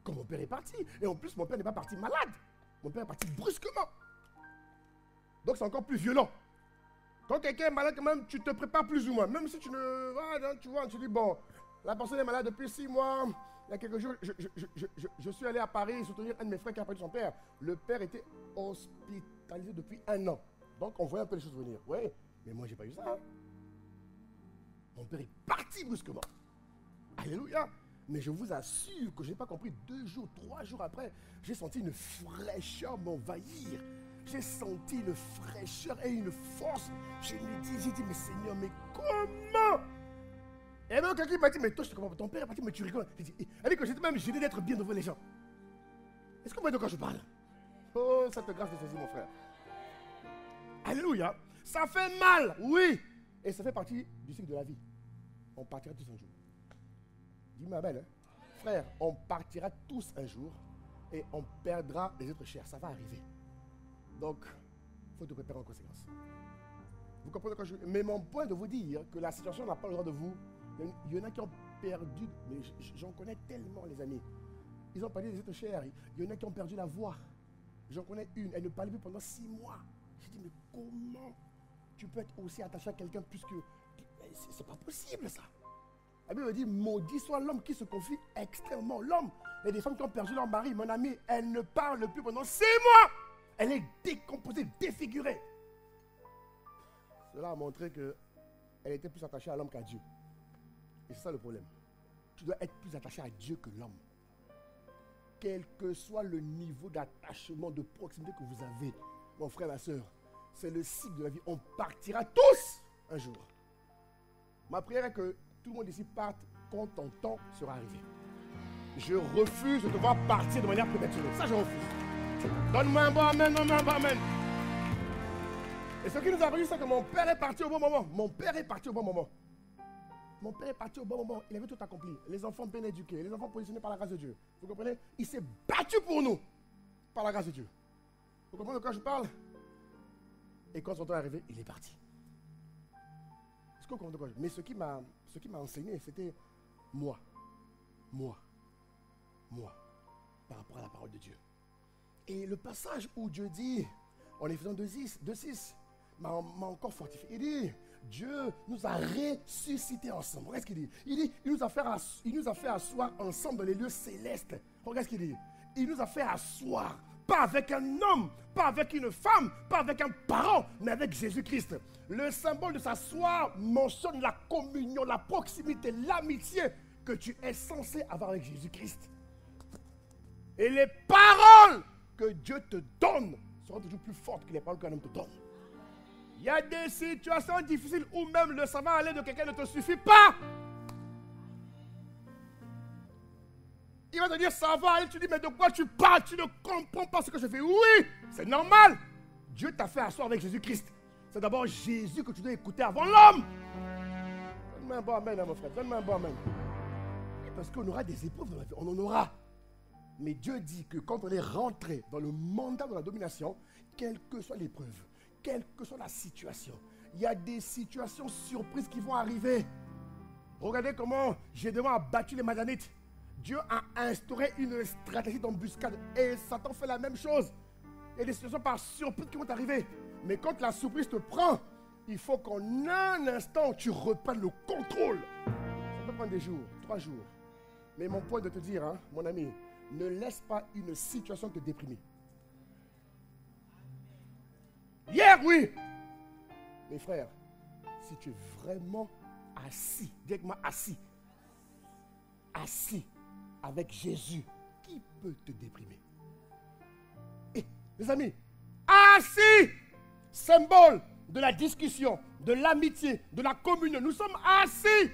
Quand mon père est parti. Et en plus, mon père n'est pas parti malade. Mon père est parti brusquement. Donc c'est encore plus violent. Quand quelqu'un est malade, quand même, tu te prépares plus ou moins. Même si tu ne... Voilà, tu vois, tu dis, bon, la personne est malade depuis 6 mois. Il y a quelques jours, je suis allé à Paris soutenir un de mes frères qui a perdu son père. Le père était hospitalisé depuis 1 an. Donc, on voyait un peu les choses venir. Oui, mais moi, je n'ai pas eu ça. Hein. Mon père est parti brusquement. Alléluia. Mais je vous assure que je n'ai pas compris. 2 jours, 3 jours après, j'ai senti une fraîcheur m'envahir. J'ai senti une fraîcheur et une force. J'ai dit, mais Seigneur, mais comment? Et même quelqu'un m'a dit, mais toi, je te comprends. Ton père est parti, mais tu rigoles. Elle dit que j'étais même gêné d'être bien devant les gens. Est-ce que vous voyez de quoi je parle? Oh, cette grâce de saisir, mon frère. Alléluia. Ça fait mal, oui. Et ça fait partie du cycle de la vie. On partira tous un jour. Dis-moi, Abel, hein? Frère, on partira tous un jour et on perdra les autres chairs. Ça va arriver. Donc, il faut te préparer en conséquence. Vous comprenez quand je... Mais mon point de vous dire que la situation n'a pas le droit de vous. Il y en a qui ont perdu, mais j'en connais tellement, les amis. Ils ont perdu les autres chairs. Il y en a qui ont perdu la voix. J'en connais une, elle ne parlait plus pendant 6 mois. J'ai dit, mais comment tu peux être aussi attaché à quelqu'un puisque... C'est pas possible, ça. La Bible dit, maudit soit l'homme qui se confie extrêmement. L'homme, il y a des femmes qui ont perdu leur mari. Mon ami, elle ne parle plus pendant 6 mois. Elle est décomposée, défigurée. Cela a montré qu'elle était plus attachée à l'homme qu'à Dieu. Et c'est ça le problème. Tu dois être plus attaché à Dieu que l'homme. Quel que soit le niveau d'attachement, de proximité que vous avez, mon frère, ma soeur, c'est le cycle de la vie. On partira tous un jour. Ma prière est que tout le monde ici parte quand ton temps sera arrivé. Je refuse de devoir partir de manière prématurée. Ça, je refuse. Donne-moi un bon amen, donne-moi un bon amen. Et ce qui nous a réussi, c'est que mon père est parti au bon moment. Mon père est parti au bon moment. Mon père est parti au bon moment. Il avait tout accompli. Les enfants bien éduqués, les enfants positionnés par la grâce de Dieu. Vous comprenez? Il s'est battu pour nous par la grâce de Dieu. Vous comprenez de quoi je parle? Et quand son temps est arrivé, il est parti. Est-ce que vous comprenez de quoi je parle? Mais ce qui m'a enseigné, c'était moi, par rapport à la parole de Dieu. Et le passage où Dieu dit, en Éphésiens 2:6, m'a encore fortifié. Il dit, Dieu nous a ressuscités ensemble. Regarde ce qu'il dit. Il dit, il nous a fait asseoir ensemble dans les lieux célestes. Regarde ce qu'il dit. Il nous a fait asseoir, pas avec un homme, pas avec une femme, pas avec un parent, mais avec Jésus-Christ. Le symbole de s'asseoir mentionne la communion, la proximité, l'amitié que tu es censé avoir avec Jésus-Christ. Et les paroles que Dieu te donne seront toujours plus fortes que les paroles qu'un homme te donne. Il y a des situations difficiles où même le savoir aller de quelqu'un ne te suffit pas. Il va te dire ça va aller, tu dis mais de quoi tu parles? Tu ne comprends pas ce que je fais. Oui, c'est normal. Dieu t'a fait asseoir avec Jésus-Christ. C'est d'abord Jésus que tu dois écouter avant l'homme. Donne-moi un bon amen, mon frère. Donne-moi un bon amen. Parce qu'on aura des épreuves dans la vie. On en aura. Mais Dieu dit que quand on est rentré dans le mandat de la domination, quelle que soit l'épreuve, quelle que soit la situation, il y a des situations surprises qui vont arriver. Regardez comment Gédéon a battu les Madianites. Dieu a instauré une stratégie d'embuscade et Satan fait la même chose. Il y a des situations par surprise qui vont arriver. Mais quand la surprise te prend, il faut qu'en un instant, tu reprennes le contrôle. Ça peut prendre des jours, 3 jours. Mais mon point de te dire, hein, mon ami, ne laisse pas une situation te déprimer. Hier, oui. Mes frères, si tu es vraiment assis, directement assis avec Jésus, qui peut te déprimer? Et, les amis, assis, symbole de la discussion, de l'amitié, de la communion. Nous sommes assis,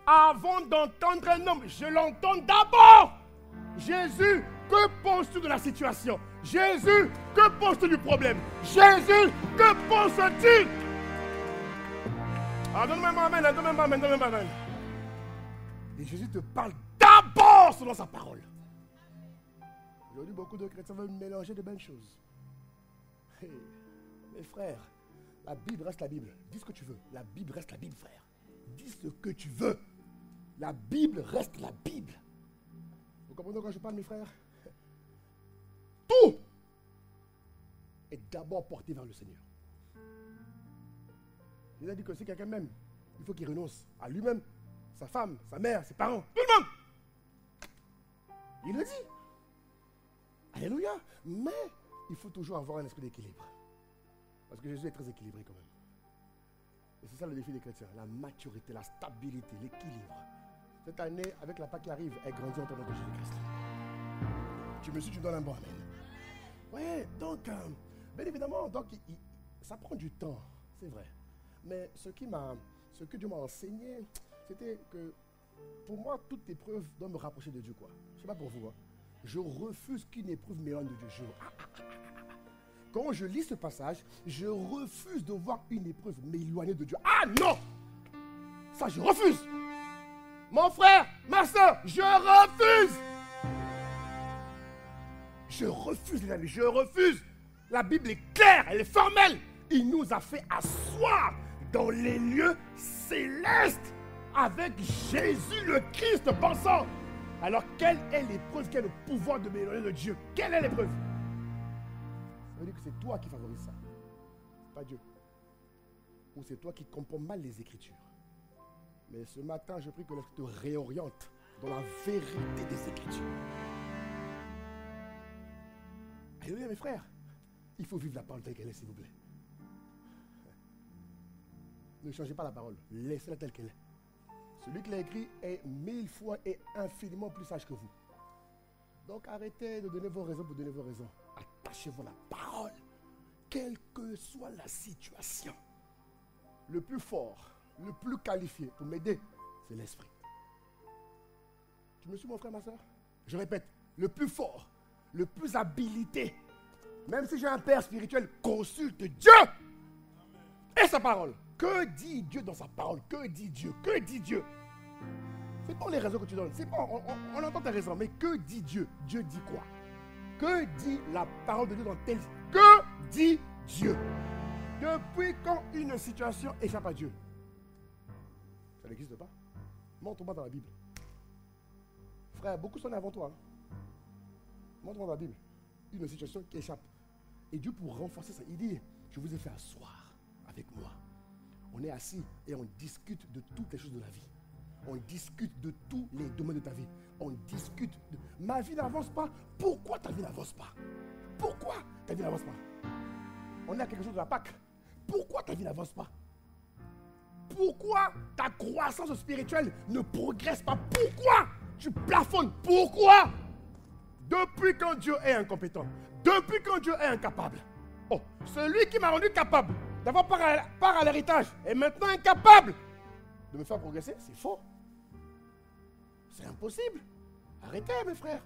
avant d'entendre un homme. Je l'entends d'abord. Jésus, que penses-tu de la situation? Jésus, que penses-tu du problème? Jésus, que penses-tu? Ah, donne-moi un amen, donne-moi un amen. Et Jésus te parle d'abord selon sa parole. Aujourd'hui, beaucoup de chrétiens veulent mélanger de bonnes choses. Hey, mes frères, la Bible reste la Bible. Dis ce que tu veux. La Bible reste la Bible, frère. Dis ce que tu veux. La Bible reste la Bible. Vous comprenez quand je parle, mes frères? Tout est d'abord porté vers le Seigneur. Il a dit que si quelqu'un m'aime, il faut qu'il renonce à lui-même, sa femme, sa mère, ses parents, tout le monde. Il le dit. Alléluia. Mais il faut toujours avoir un esprit d'équilibre. Parce que Jésus est très équilibré quand même. Et c'est ça le défi des chrétiens. La maturité, la stabilité, l'équilibre. Cette année, avec la Pâque qui arrive, elle grandit en ton nom de Jésus-Christ. Tu me suis, tu me donnes un bon amen. Oui, donc, bien évidemment, donc, ça prend du temps, c'est vrai. Mais ce que Dieu m'a enseigné, c'était que pour moi, toute épreuve doit me rapprocher de Dieu, quoi. Je ne sais pas pour vous, hein. Je refuse qu'une épreuve m'éloigne de Dieu. Quand je lis ce passage, je refuse de voir une épreuve m'éloigner de Dieu. Ah non! Ça, je refuse! Mon frère, ma soeur, je refuse! Je refuse, les amis, je refuse! La Bible est claire, elle est formelle. Il nous a fait asseoir dans les lieux célestes avec Jésus le Christ pensant. Alors, quelle est l'épreuve? Quel est le pouvoir de m'éloigner de Dieu? Quelle est l'épreuve? Ça veut dire que c'est toi qui favorise ça, pas Dieu. Ou c'est toi qui comprends mal les Écritures. Mais ce matin, je prie que l'Esprit te réoriente dans la vérité des Écritures. Alléluia, mes frères. Il faut vivre la parole telle qu'elle est, s'il vous plaît. Ne changez pas la parole. Laissez-la telle qu'elle est. Celui qui l'a écrit est 1000 fois et infiniment plus sage que vous. Donc arrêtez de donner vos raisons pour donner vos raisons. Attachez-vous à la parole. Quelle que soit la situation. Le plus fort, le plus qualifié pour m'aider, c'est l'esprit. Tu me suis, mon frère, ma soeur? Je répète, le plus fort, le plus habilité. Même si j'ai un père spirituel, consulte Dieu et sa parole. Que dit Dieu dans sa parole? Que dit Dieu? Que dit Dieu? C'est pas les raisons que tu donnes. C'est pas, on entend tes raisons, mais que dit Dieu? Dieu dit quoi? Que dit la parole de Dieu dans tel? Que dit Dieu? Depuis quand une situation échappe à Dieu? Ça n'existe pas. Montre-moi dans la Bible. Frère, beaucoup sont avant toi. Hein. Montre-moi dans la Bible une situation qui échappe. Et Dieu, pour renforcer ça, il dit, je vous ai fait asseoir avec moi. On est assis et on discute de toutes les choses de la vie. On discute de tous les domaines de ta vie. On discute de... Ma vie n'avance pas. Pourquoi ta vie n'avance pas? Pourquoi ta vie n'avance pas? On est à quelque chose de la Pâque. Pourquoi ta vie n'avance pas? Pourquoi ta croissance spirituelle ne progresse pas? Pourquoi tu plafonnes? Pourquoi? Depuis quand Dieu est incompétent? Depuis quand Dieu est incapable? Oh, celui qui m'a rendu capable d'avoir part à l'héritage est maintenant incapable de me faire progresser? C'est faux. C'est impossible. Arrêtez, mes frères.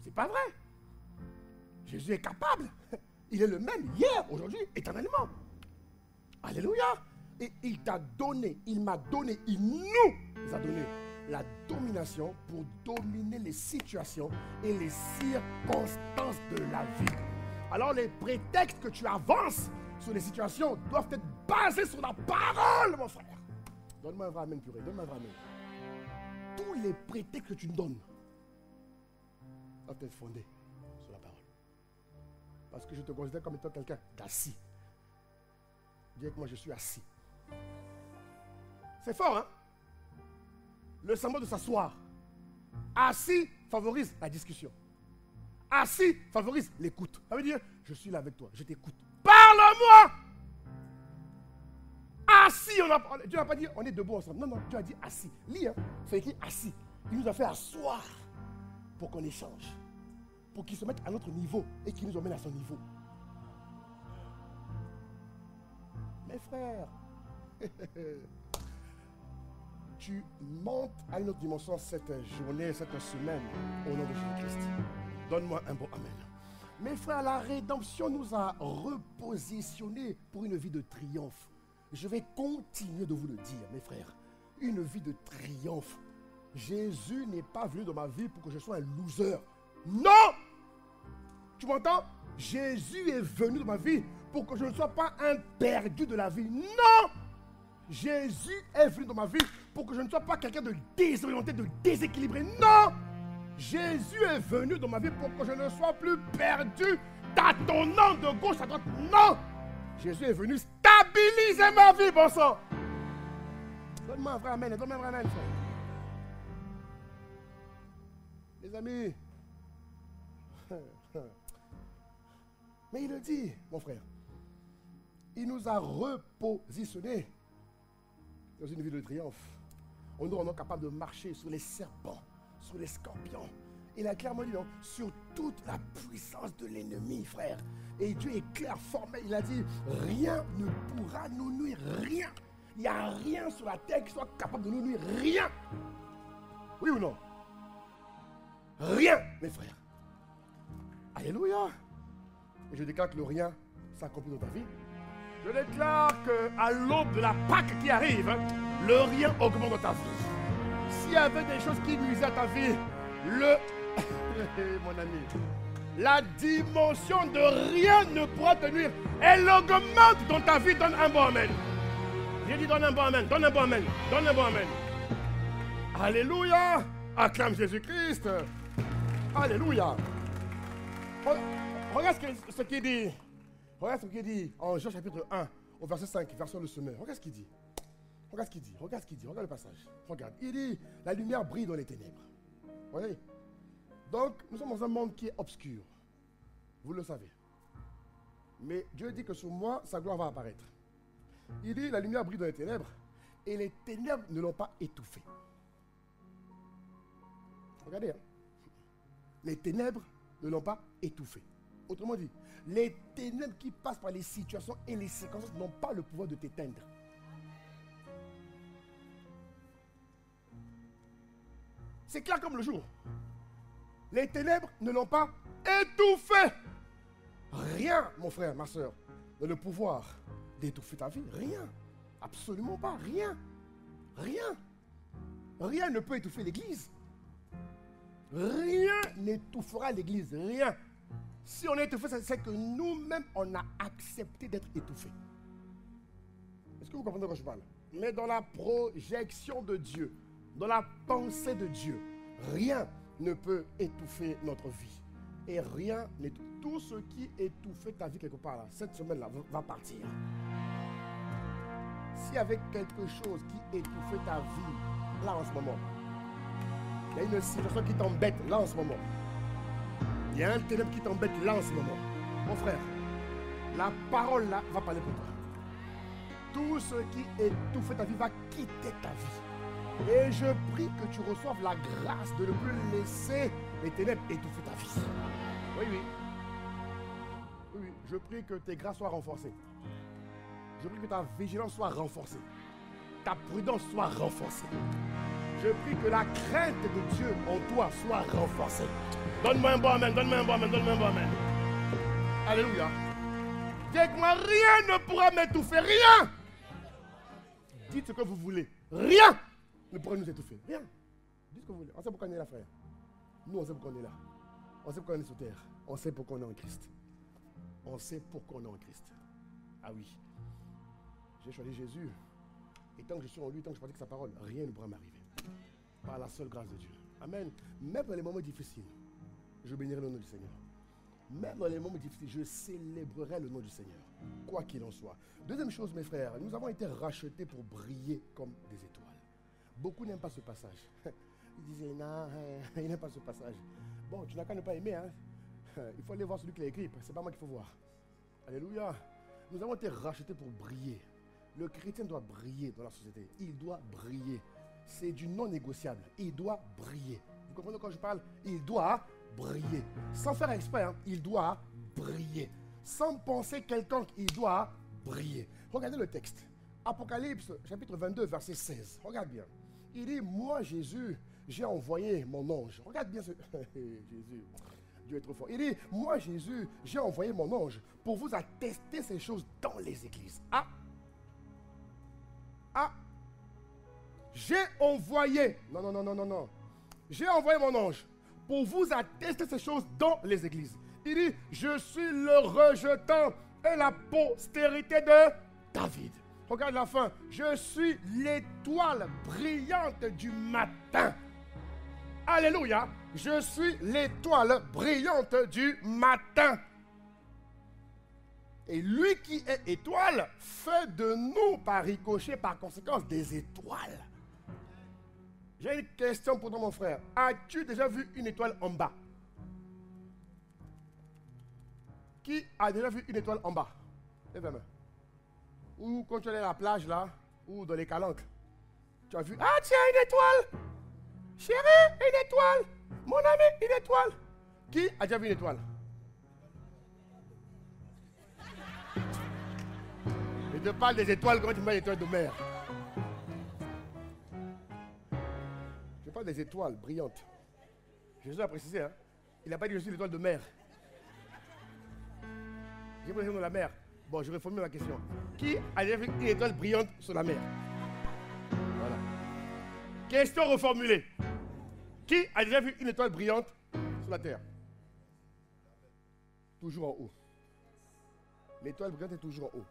C'est pas vrai. Jésus est capable. Il est le même hier, aujourd'hui, éternellement. Alléluia. Et il t'a donné, il m'a donné, il nous a donné la domination pour dominer les situations et les circonstances de la vie. Alors les prétextes que tu avances sur les situations doivent être basés sur la parole, mon frère. Donne-moi un vrai amen, purée. Donne-moi un vrai amen. Tous les prétextes que tu me donnes doivent être fondés sur la parole. Parce que je te considère comme étant quelqu'un d'assis. Dis avec moi, je suis assis. C'est fort, hein? Le symbole de s'asseoir. Assis favorise la discussion. Assis favorise l'écoute. Ça veut dire, je suis là avec toi, je t'écoute. Parle-moi! Assis, Dieu n'a pas dit on est debout ensemble. Non, non, Dieu a dit assis. Lis, hein, c'est écrit assis. Il nous a fait asseoir pour qu'on échange. Pour qu'il se mette à notre niveau et qu'il nous emmène à son niveau. Mes frères, tu montes à une autre dimension cette journée, cette semaine, au nom de Jésus-Christ. Donne-moi un bon amen. Mes frères, la rédemption nous a repositionnés pour une vie de triomphe. Je vais continuer de vous le dire, mes frères. Une vie de triomphe. Jésus n'est pas venu dans ma vie pour que je sois un loser. Non! Tu m'entends? Jésus est venu dans ma vie pour que je ne sois pas un perdu de la vie. Non! Jésus est venu dans ma vie pour que je ne sois pas quelqu'un de désorienté, de déséquilibré. Non! Jésus est venu dans ma vie pour que je ne sois plus perdu, tâtonnant de gauche à droite. Non! Jésus est venu stabiliser déstabiliser ma vie, bon sang. Donne-moi un vrai amen, donne-moi un vrai amen, frère. Les amis, mais il le dit, mon frère. Il nous a repositionnés dans une vie de triomphe. On nous rend capable de marcher sur les serpents, sur les scorpions. Il a clairement dit non, sur toute la puissance de l'ennemi, frère. Et Dieu est clair, formel. Il a dit, rien ne pourra nous nuire, rien. Il n'y a rien sur la terre qui soit capable de nous nuire, rien. Oui ou non? Rien, mes frères. Alléluia. Et je déclare que le rien s'accomplit dans ta vie. Je déclare qu'à l'aube de la Pâque qui arrive, le rien augmente dans ta vie. S'il y avait des choses qui nuisaient à ta vie, mon ami, la dimension de rien ne pourra te nuire. Elle augmente dans ta vie. Donne un bon amen. J'ai dit donne un bon amen, donne un bon amen, donne un bon amen. Alléluia. Acclame Jésus-Christ. Alléluia. Regarde ce qu'il dit. Regarde ce qu'il dit en Jean chapitre 1, au verset 5, version le semeur. Regarde ce qu'il dit. Regarde ce qu'il dit. Regarde ce qu'il dit. Regarde le passage. Regarde. Il dit, la lumière brille dans les ténèbres. Vous voyez? Donc, nous sommes dans un monde qui est obscur. Vous le savez. Mais Dieu dit que sur moi, sa gloire va apparaître. Il dit, la lumière brille dans les ténèbres, et les ténèbres ne l'ont pas étouffé. Regardez, hein. Les ténèbres ne l'ont pas étouffé. Autrement dit, les ténèbres qui passent par les situations et les circonstances n'ont pas le pouvoir de t'éteindre. C'est clair comme le jour. Les ténèbres ne l'ont pas étouffé. Rien, mon frère, ma soeur, n'a le pouvoir d'étouffer ta vie. Rien. Absolument pas. Rien. Rien. Rien ne peut étouffer l'Église. Rien n'étouffera l'Église. Rien. Si on est étouffé, c'est que nous-mêmes, on a accepté d'être étouffés. Est-ce que vous comprenez de quoi je parle? Mais dans la projection de Dieu, dans la pensée de Dieu, rien ne peut étouffer notre vie. Et rien n'étouffe. Tout ce qui étouffait ta vie quelque part, là, cette semaine-là, va partir. S'il y avait quelque chose qui étouffait ta vie, là en ce moment, il y a une situation qui t'embête, là en ce moment. Il y a un ténèbre qui t'embête, là en ce moment. Mon frère, la parole là va parler pour toi. Tout ce qui étouffait ta vie va quitter ta vie. Et je prie que tu reçoives la grâce de ne plus laisser les ténèbres étouffer ta vie. Oui, oui. Oui, oui. Je prie que tes grâces soient renforcées. Je prie que ta vigilance soit renforcée. Ta prudence soit renforcée. Je prie que la crainte de Dieu en toi soit renforcée. Donne-moi un bon amen, donne-moi un bon amen, donne-moi un bon amen. Alléluia. Dis avec moi, rien ne pourra m'étouffer, rien. Dites ce que vous voulez. Rien ne pourra nous étouffer. Rien. Dites ce que vous voulez. On sait pourquoi on est là, frère. Nous, on sait pourquoi on est là. On sait pourquoi on est sur terre. On sait pourquoi on est en Christ. On sait pourquoi on est en Christ. Ah oui. J'ai choisi Jésus. Et tant que je suis en lui, tant que je pratique sa parole, rien ne pourra m'arriver. Par la seule grâce de Dieu. Amen. Même dans les moments difficiles, je bénirai le nom du Seigneur. Même dans les moments difficiles, je célébrerai le nom du Seigneur. Quoi qu'il en soit. Deuxième chose, mes frères, nous avons été rachetés pour briller comme des étoiles. Beaucoup n'aiment pas ce passage. Ils disaient, non, ils n'aiment pas ce passage. Bon, tu n'as qu'à ne pas aimer. Hein? Il faut aller voir celui qui l'a écrit. C'est pas moi qu'il faut voir. Alléluia. Nous avons été rachetés pour briller. Le chrétien doit briller dans la société. Il doit briller. C'est du non négociable. Il doit briller. Vous comprenez quand je parle? Il doit briller. Sans faire exprès, hein? Il doit briller. Sans penser quelconque, il doit briller. Regardez le texte. Apocalypse, chapitre 22, verset 16. Regarde bien. Il dit, moi Jésus, j'ai envoyé mon ange. Regarde bien ce... Jésus, Dieu est trop fort. Il dit, moi Jésus, j'ai envoyé mon ange pour vous attester ces choses dans les églises. Ah! Ah! J'ai envoyé... Non. J'ai envoyé mon ange pour vous attester ces choses dans les églises. Il dit, je suis le rejetant et la postérité de David. Regarde la fin. Je suis l'étoile brillante du matin. Alléluia. Je suis l'étoile brillante du matin. Et lui qui est étoile fait de nous, par ricochet, par conséquence, des étoiles. J'ai une question pour toi, mon frère. As-tu déjà vu une étoile en bas? Qui a déjà vu une étoile en bas? Lève la main. Ou quand tu es à la plage, là, ou dans les calanques, tu as vu, ah tiens, une étoile! Chérie, une étoile! Mon ami, une étoile! Qui a déjà vu une étoile? Je te parle des étoiles, comment tu mets les étoiles de mer? Je parle des étoiles brillantes. Jésus a précisé, hein? Il n'a pas dit je suis l'étoile de mer. J'ai précisé dans la mer. Bon, je reformule ma question. Qui a déjà vu une étoile brillante sur la mer? Voilà. Question reformulée. Qui a déjà vu une étoile brillante sur la terre? Toujours en haut. L'étoile brillante est toujours en haut.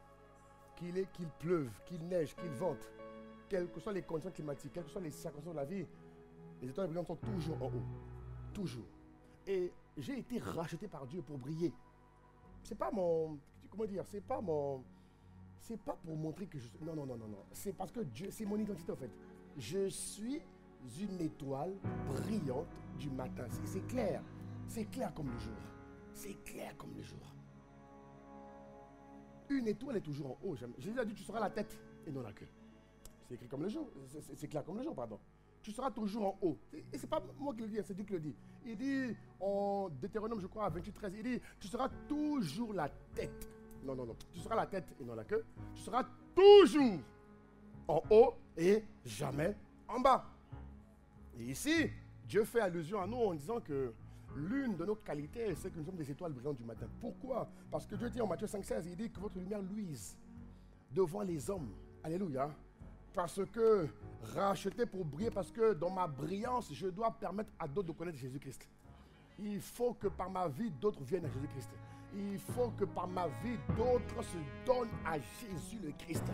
Qu'il pleuve, qu'il neige, qu'il vente, quelles que soient les conditions climatiques, quelles que soient les circonstances de la vie, les étoiles brillantes sont toujours en haut. Toujours. Et j'ai été racheté par Dieu pour briller. C'est pas mon... Comment dire? C'est pas pour montrer que je suis... Non. C'est parce que Dieu... C'est mon identité en fait. Je suis une étoile brillante du matin. C'est clair. C'est clair comme le jour. C'est clair comme le jour. Une étoile est toujours en haut. Jésus a dit, tu seras la tête et non la queue. C'est écrit comme le jour. C'est clair comme le jour, pardon. Tu seras toujours en haut. Et c'est pas moi qui le dis, c'est Dieu qui le dit. Il dit, en Deutéronome, je crois, à 28-13, il dit, tu seras toujours la tête. Non. Tu seras la tête et non la queue. Tu seras toujours en haut et jamais en bas. Et ici, Dieu fait allusion à nous en disant que l'une de nos qualités, c'est que nous sommes des étoiles brillantes du matin. Pourquoi? Parce que Dieu dit en Matthieu 5,16, il dit que votre lumière luise devant les hommes. Alléluia. Parce que racheté pour briller, parce que dans ma brillance, je dois permettre à d'autres de connaître Jésus-Christ. Il faut que par ma vie, d'autres viennent à Jésus-Christ. Il faut que par ma vie, d'autres se donnent à Jésus le Christ.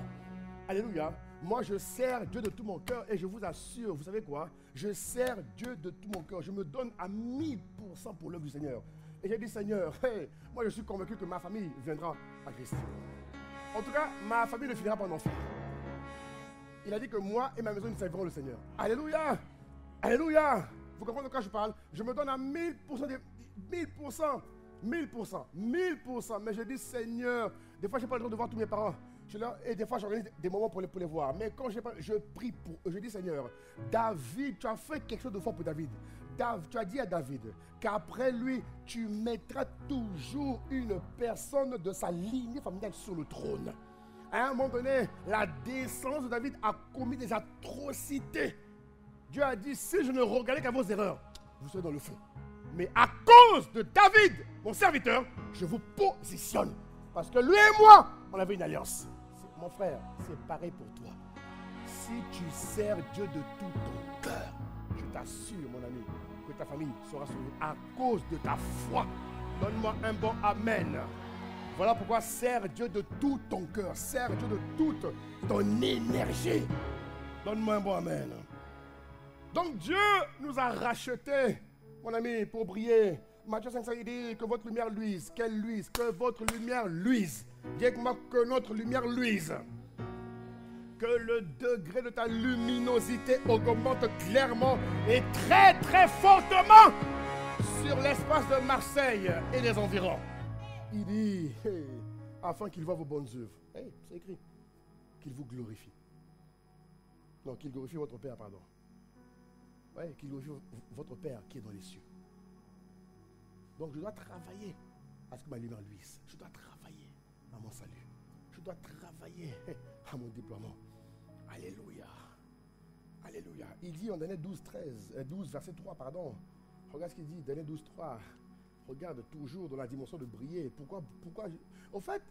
Alléluia. Moi, je sers Dieu de tout mon cœur et je vous assure, vous savez quoi? Je sers Dieu de tout mon cœur. Je me donne à 1000% pour l'œuvre du Seigneur. Et j'ai dit, Seigneur, hey, moi je suis convaincu que ma famille viendra à Christ. En tout cas, ma famille ne finira pas en enfer. Il a dit que moi et ma maison nous servirons le Seigneur. Alléluia. Alléluia. Vous comprenez de quoi je parle? Je me donne à 1000%, 1000%. Mais je dis, Seigneur, des fois je n'ai pas le temps de voir tous mes parents. Et des fois j'organise des moments pour les voir. Mais quand je prie pour eux, je dis, Seigneur, David, tu as fait quelque chose de fort pour David. Tu as dit à David qu'après lui, tu mettras toujours une personne de sa lignée familiale sur le trône. À un moment donné, la descendance de David a commis des atrocités. Dieu a dit, si je ne regardais qu'à vos erreurs, vous serez dans le feu. Mais à cause de David, mon serviteur, je vous positionne. Parce que lui et moi, on avait une alliance. Mon frère, c'est pareil pour toi. Si tu sers Dieu de tout ton cœur, je t'assure, mon ami, que ta famille sera sauvée à cause de ta foi. Donne-moi un bon amen. Voilà pourquoi sers Dieu de tout ton cœur. Sers Dieu de toute ton énergie. Donne-moi un bon amen. Donc Dieu nous a rachetés, mon ami, pour briller. Matthieu 5, il dit que votre lumière luise. Qu'elle luise. Que votre lumière luise. Dis avec moi que notre lumière luise. Que le degré de ta luminosité augmente clairement et très très fortement sur l'espace de Marseille et des environs. Il dit, hey, afin qu'il voie vos bonnes œuvres. Hey, c'est écrit. Qu'il vous glorifie. Non, qu'il glorifie votre Père, pardon. Oui, qu'il glorifie votre Père qui est dans les cieux. Donc je dois travailler à ce que ma lumière luise. Je dois travailler à mon salut. Je dois travailler à mon déploiement. Alléluia. Alléluia. Il dit en Daniel 12, verset 3, pardon. Regarde ce qu'il dit, Daniel 12, 3. Regarde toujours dans la dimension de briller. Pourquoi En fait,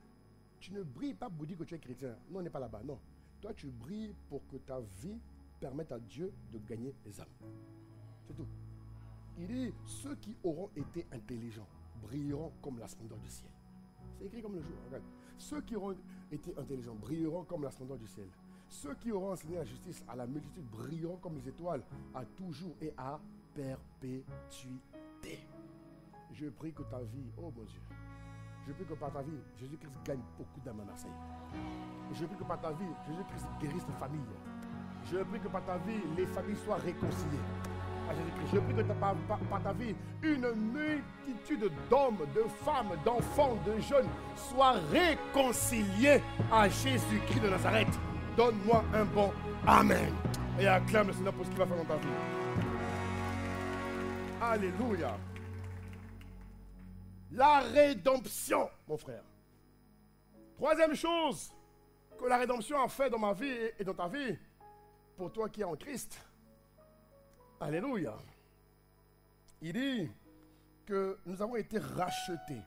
tu ne brilles pas pour dire que tu es chrétien. Non, on n'est pas là-bas, non. Toi, tu brilles pour que ta vie permette à Dieu de gagner les âmes. C'est tout. Il dit, ceux qui auront été intelligents brilleront comme la splendeur du ciel. C'est écrit comme le jour. Regarde. Ceux qui auront été intelligents brilleront comme la splendeur du ciel. Ceux qui auront enseigné la justice à la multitude brilleront comme les étoiles à toujours et à perpétuité. Je prie que ta vie, oh mon Dieu, Je prie que par ta vie, Jésus-Christ gagne beaucoup d'âmes à Marseille. Je prie que par ta vie, Jésus-Christ guérisse les familles. Je prie que par ta vie, les familles soient réconciliées à Jésus-Christ. Je prie que par ta vie, une multitude d'hommes, de femmes, d'enfants, de jeunes soient réconciliés à Jésus-Christ de Nazareth. Donne-moi un bon Amen. Et acclame le Seigneur pour ce qu'il va faire dans ta vie. Alléluia. La rédemption, mon frère. Troisième chose que la rédemption a fait dans ma vie et dans ta vie, pour toi qui es en Christ. Alléluia. Il dit que nous avons été rachetés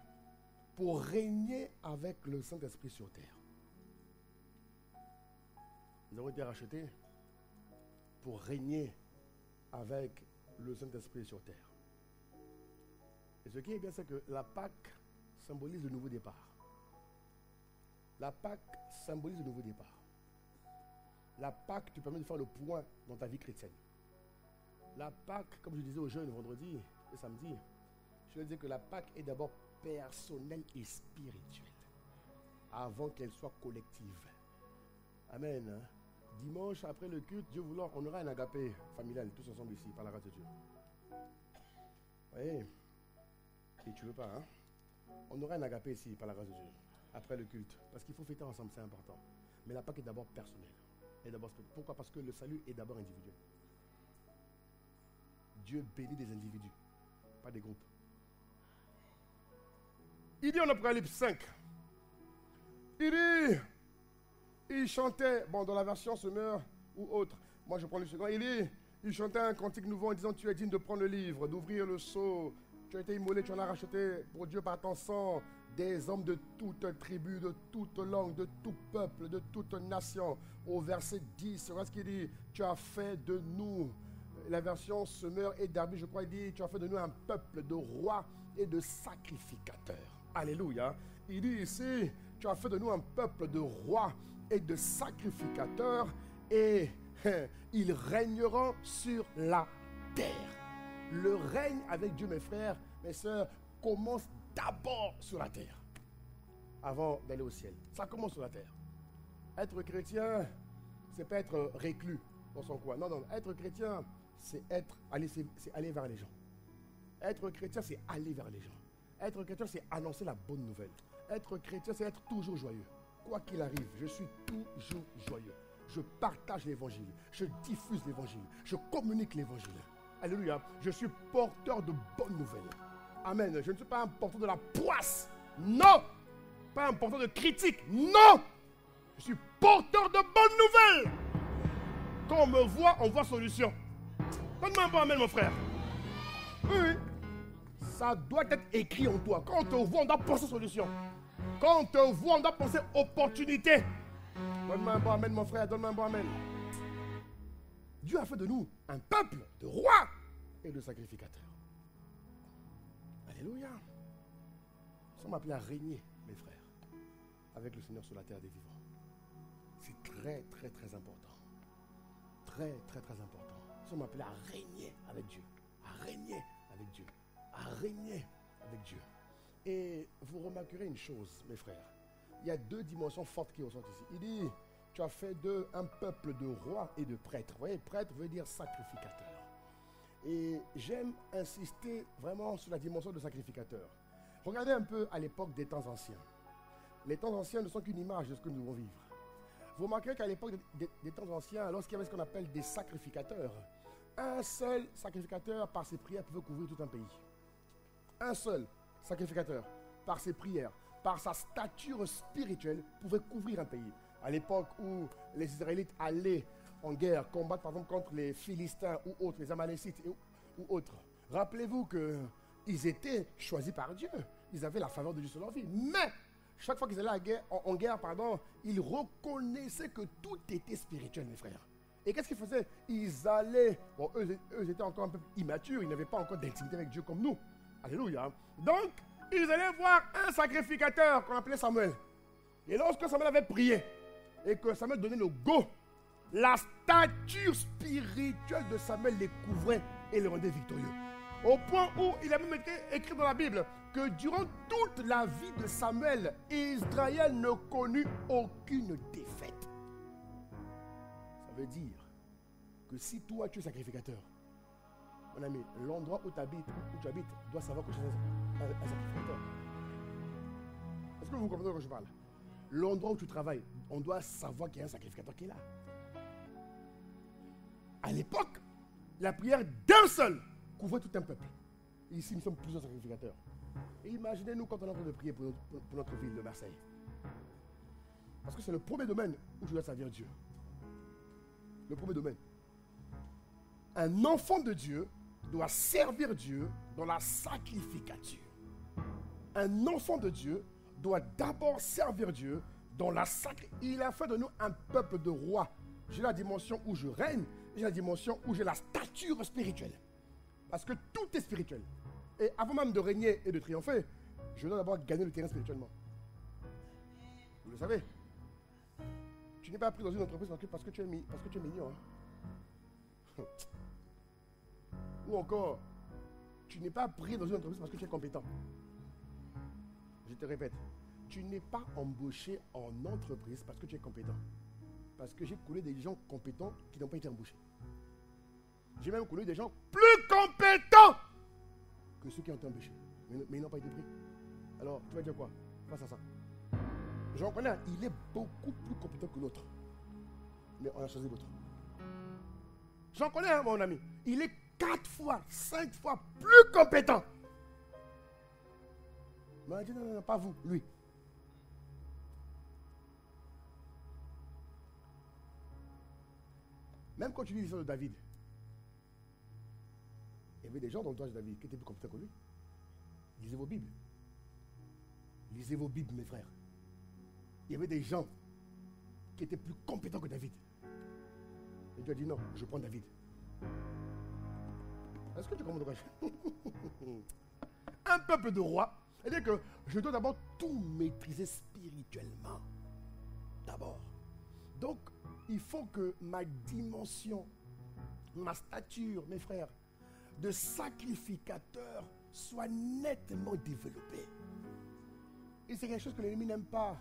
pour régner avec le Saint-Esprit sur terre. Nous avons été rachetés pour régner avec le Saint-Esprit sur terre. Et ce qui est bien, c'est que la Pâque symbolise le nouveau départ. La Pâque symbolise le nouveau départ. La Pâque te permet de faire le point dans ta vie chrétienne. La Pâque, comme je disais aux jeunes vendredi et samedi, je leur disais que la Pâque est d'abord personnelle et spirituelle avant qu'elle soit collective. Amen. Dimanche, après le culte, Dieu voulant, on aura un agapé familial, tous ensemble ici, par la grâce de Dieu. Oui. Et tu veux pas, hein? On aura un agapé ici, par la grâce de Dieu, après le culte. Parce qu'il faut fêter ensemble, c'est important. Mais la Pâque est d'abord personnelle. Pourquoi? Parce que le salut est d'abord individuel. Dieu bénit des individus, pas des groupes. Il dit en Apocalypse 5, il chantait, bon, dans la version Semeur ou autre, moi je prends le second, il chantait un cantique nouveau en disant: tu es digne de prendre le livre, d'ouvrir le sceau, tu as été immolé, tu en as racheté pour Dieu par ton sang des hommes de toute tribu, de toute langue, de tout peuple, de toute nation. Au verset 10, voilà ce qu'il dit: tu as fait de nous, la version Semeur et Derby, je crois, il dit: tu as fait de nous un peuple de rois et de sacrificateurs. Alléluia. Il dit ici: tu as fait de nous un peuple de rois et de sacrificateurs, et ils régneront sur la terre. Le règne avec Dieu, mes frères, mes sœurs, commence d'abord sur la terre avant d'aller au ciel. Ça commence sur la terre. Être chrétien, c'est pas être reclus dans son coin. Non, non, être chrétien, c'est aller vers les gens. Être chrétien, c'est aller vers les gens. Être chrétien, c'est annoncer la bonne nouvelle. Être chrétien, c'est être toujours joyeux. Quoi qu'il arrive, je suis toujours joyeux. Je partage l'évangile. Je diffuse l'évangile. Je communique l'évangile. Alléluia. Je suis porteur de bonnes nouvelles. Amen. Je ne suis pas un porteur de la poisse. Non. Pas un porteur de critique. Non. Je suis porteur de bonnes nouvelles. Quand on me voit, on voit solution. Donne-moi un bon amen, mon frère. Oui. Ça doit être écrit en toi. Quand on te voit, on doit penser solution. Quand on te voit, on doit penser opportunité. Donne-moi un bon amen, mon frère. Donne-moi un bon amen. Dieu a fait de nous un peuple de rois et de sacrificateurs. Alléluia. Nous sommes appelés à régner, mes frères, avec le Seigneur sur la terre des vivants. C'est très, très, très important. Très, très, très important. Nous sommes appelés à régner avec Dieu. À régner avec Dieu. À régner avec Dieu. Et vous remarquerez une chose, mes frères. Il y a deux dimensions fortes qui ressortent ici. Il dit: tu as fait d'eux un peuple de rois et de prêtres. Vous voyez, prêtre veut dire sacrificateur. Et j'aime insister vraiment sur la dimension de sacrificateur. Regardez un peu à l'époque des temps anciens. Les temps anciens ne sont qu'une image de ce que nous devons vivre. Vous remarquerez qu'à l'époque des temps anciens, lorsqu'il y avait ce qu'on appelle des sacrificateurs, un seul sacrificateur par ses prières pouvait couvrir tout un pays. Un seul sacrificateur par ses prières, par sa stature spirituelle, pouvait couvrir un pays. À l'époque où les Israélites allaient en guerre, combattre par exemple contre les Philistins ou autres, les Amalécites ou autres, rappelez-vous qu'ils étaient choisis par Dieu. Ils avaient la faveur de Dieu sur leur vie. Mais, chaque fois qu'ils allaient en guerre, ils reconnaissaient que tout était spirituel, mes frères. Et qu'est-ce qu'ils faisaient? Ils allaient, bon, eux étaient encore un peu immatures, ils n'avaient pas encore d'intimité avec Dieu comme nous. Alléluia. Donc, ils allaient voir un sacrificateur qu'on appelait Samuel. Et lorsque Samuel avait prié, et que Samuel donnait le go, la stature spirituelle de Samuel les couvrait et les rendait victorieux. Au point où il a même été écrit dans la Bible que durant toute la vie de Samuel, Israël ne connut aucune défaite. Ça veut dire que si toi tu es sacrificateur, mon ami, l'endroit où tu habites doit savoir que tu es un sacrificateur. Est-ce que vous comprenez de quoi je parle? L'endroit où tu travailles, on doit savoir qu'il y a un sacrificateur qui est là. À l'époque, la prière d'un seul couvrait tout un peuple. Et ici, nous sommes plusieurs sacrificateurs. Et imaginez-nous quand on est en train de prier pour notre ville de Marseille. Parce que c'est le premier domaine où tu dois servir Dieu. Le premier domaine. Un enfant de Dieu doit servir Dieu dans la sacrificature. Un enfant de Dieu doit d'abord servir Dieu dans la sacrificature. Il a fait de nous un peuple de rois. J'ai la dimension où je règne, j'ai la dimension où j'ai la stature spirituelle. Parce que tout est spirituel. Et avant même de régner et de triompher, je dois d'abord gagner le terrain spirituellement. Vous le savez. Tu n'es pas pris dans une entreprise parce que tu es mignon. Hein? Ou encore, tu n'es pas pris dans une entreprise parce que tu es compétent. Je te répète, tu n'es pas embauché en entreprise parce que tu es compétent. Parce que j'ai connu des gens compétents qui n'ont pas été embauchés. J'ai même connu des gens plus compétents que ceux qui ont été embauchés. Mais ils n'ont pas été pris. Alors, tu vas dire quoi face à ça? J'en connais un, il est beaucoup plus compétent que l'autre. Mais on a choisi l'autre. J'en connais un, mon ami. Il est 4 fois, 5 fois plus compétent. Mais on a dit non, pas vous, lui. Même quand tu lis l'histoire de David, il y avait des gens dans l'entourage de David qui étaient plus compétents que lui. Lisez vos Bibles. Lisez vos Bibles, mes frères. Il y avait des gens qui étaient plus compétents que David. Et Dieu a dit non, je prends David. Est-ce que tu comprends de quoi je... Un peuple de rois, c'est-à-dire que je dois d'abord tout maîtriser spirituellement. D'abord. Donc, il faut que ma dimension, ma stature, mes frères, de sacrificateur soit nettement développée. Et c'est quelque chose que l'ennemi n'aime pas.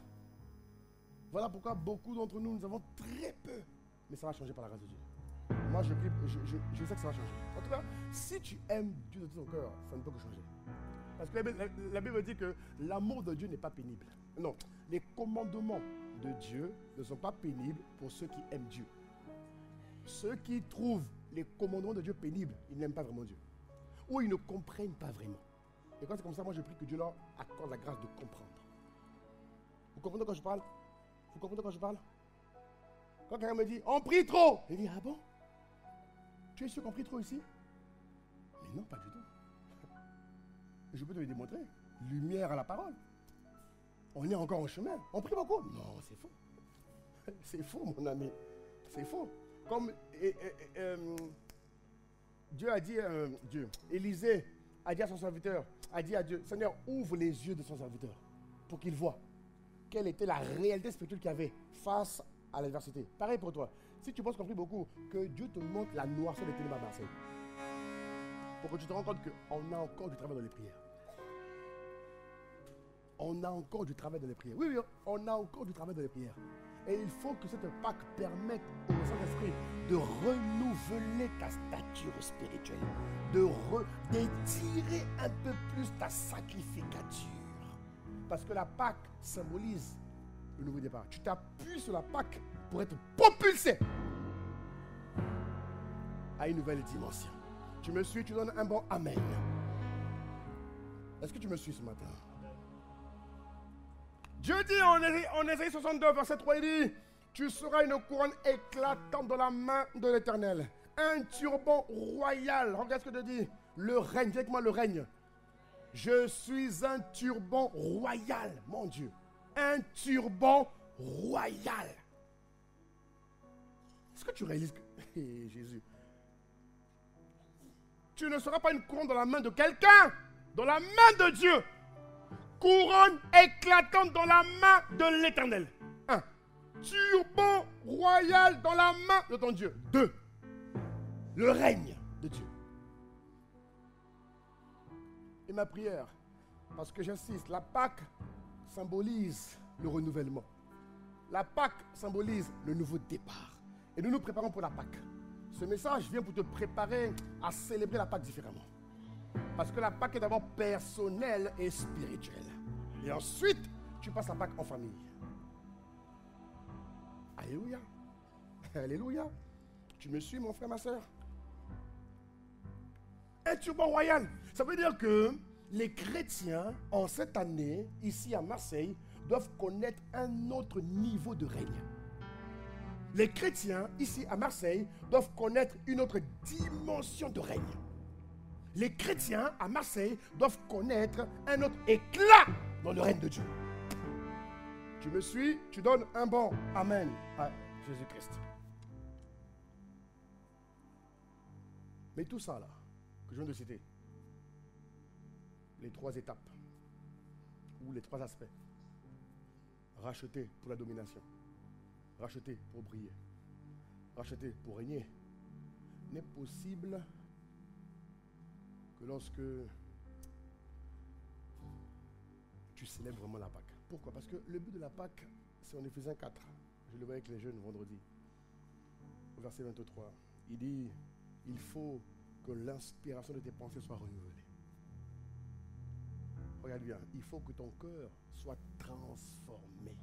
Voilà pourquoi beaucoup d'entre nous, nous avons très peu. Mais ça va changer par la grâce de Dieu. Moi, je sais que ça va changer. En tout cas, si tu aimes Dieu de tout ton cœur, ça ne peut que changer. Parce que la Bible dit que l'amour de Dieu n'est pas pénible. Non, les commandements de Dieu ne sont pas pénibles pour ceux qui aiment Dieu. Ceux qui trouvent les commandements de Dieu pénibles, ils n'aiment pas vraiment Dieu. Ou ils ne comprennent pas vraiment. Et quand c'est comme ça, moi je prie que Dieu leur accorde la grâce de comprendre. Vous comprenez quand je parle? Vous comprenez quand je parle? Quand quelqu'un me dit, on prie trop, je dis, ah bon? Tu es sûr qu'on prie trop ici? Mais non, pas du tout. Je peux te le démontrer. Lumière à la parole. On est encore en chemin. On prie beaucoup? Non, c'est faux. C'est faux, mon ami. C'est faux. Comme Dieu a dit, Élisée a dit à son serviteur, a dit à Dieu, Seigneur, ouvre les yeux de son serviteur pour qu'il voie quelle était la réalité spirituelle qu'il y avait face à l'adversité. Pareil pour toi. Si tu penses qu'on prie beaucoup, que Dieu te montre la noirceur des ténèbres à Marseille. Pour que tu te rends compte qu'on a encore du travail dans les prières. On a encore du travail dans les prières. Oui, oui, on a encore du travail dans les prières. Et il faut que cette Pâque permette au Saint-Esprit de renouveler ta stature spirituelle, d'étirer un peu plus ta sacrificature. Parce que la Pâque symbolise le nouveau départ. Tu t'appuies sur la Pâque pour être propulsé à une nouvelle dimension. Tu me suis, tu donnes un bon amen. Est-ce que tu me suis ce matin? Dieu dit en Ésaïe 62, verset 3, il dit, tu seras une couronne éclatante dans la main de l'Éternel. Un turban royal. Regarde ce que Dieu dit. Le règne, dis avec moi le règne. Je suis un turban royal, mon Dieu. Un turban royal. Est-ce que tu réalises que... Jésus. Tu ne seras pas une couronne dans la main de quelqu'un, dans la main de Dieu. Couronne éclatante dans la main de l'Éternel. 1. Turban royal dans la main de ton Dieu. 2. Le règne de Dieu. Et ma prière, parce que j'insiste, la Pâque symbolise le renouvellement. La Pâque symbolise le nouveau départ. Et nous nous préparons pour la Pâque. Ce message vient pour te préparer à célébrer la Pâque différemment. Parce que la Pâque est d'abord personnelle et spirituelle. Et ensuite, tu passes la Pâque en famille. Alléluia. Alléluia. Tu me suis, mon frère, ma soeur? Un turban royal. Ça veut dire que les chrétiens, en cette année, ici à Marseille, doivent connaître un autre niveau de règne. Les chrétiens, ici à Marseille, doivent connaître une autre dimension de règne. Les chrétiens à Marseille doivent connaître un autre éclat dans le règne de Dieu. Tu me suis, tu donnes un bon amen à Jésus-Christ. Mais tout ça là, que je viens de citer, les 3 étapes, ou les 3 aspects, racheter pour la domination, racheter pour briller, racheter pour régner, n'est possible que lorsque tu célèbres vraiment la Pâque. Pourquoi? Parce que le but de la Pâque, c'est en Éphésiens 4. Je le vois avec les jeunes vendredi. Au verset 23, il dit, il faut que l'inspiration de tes pensées soit renouvelée. Regarde bien, il faut que ton cœur soit transformé.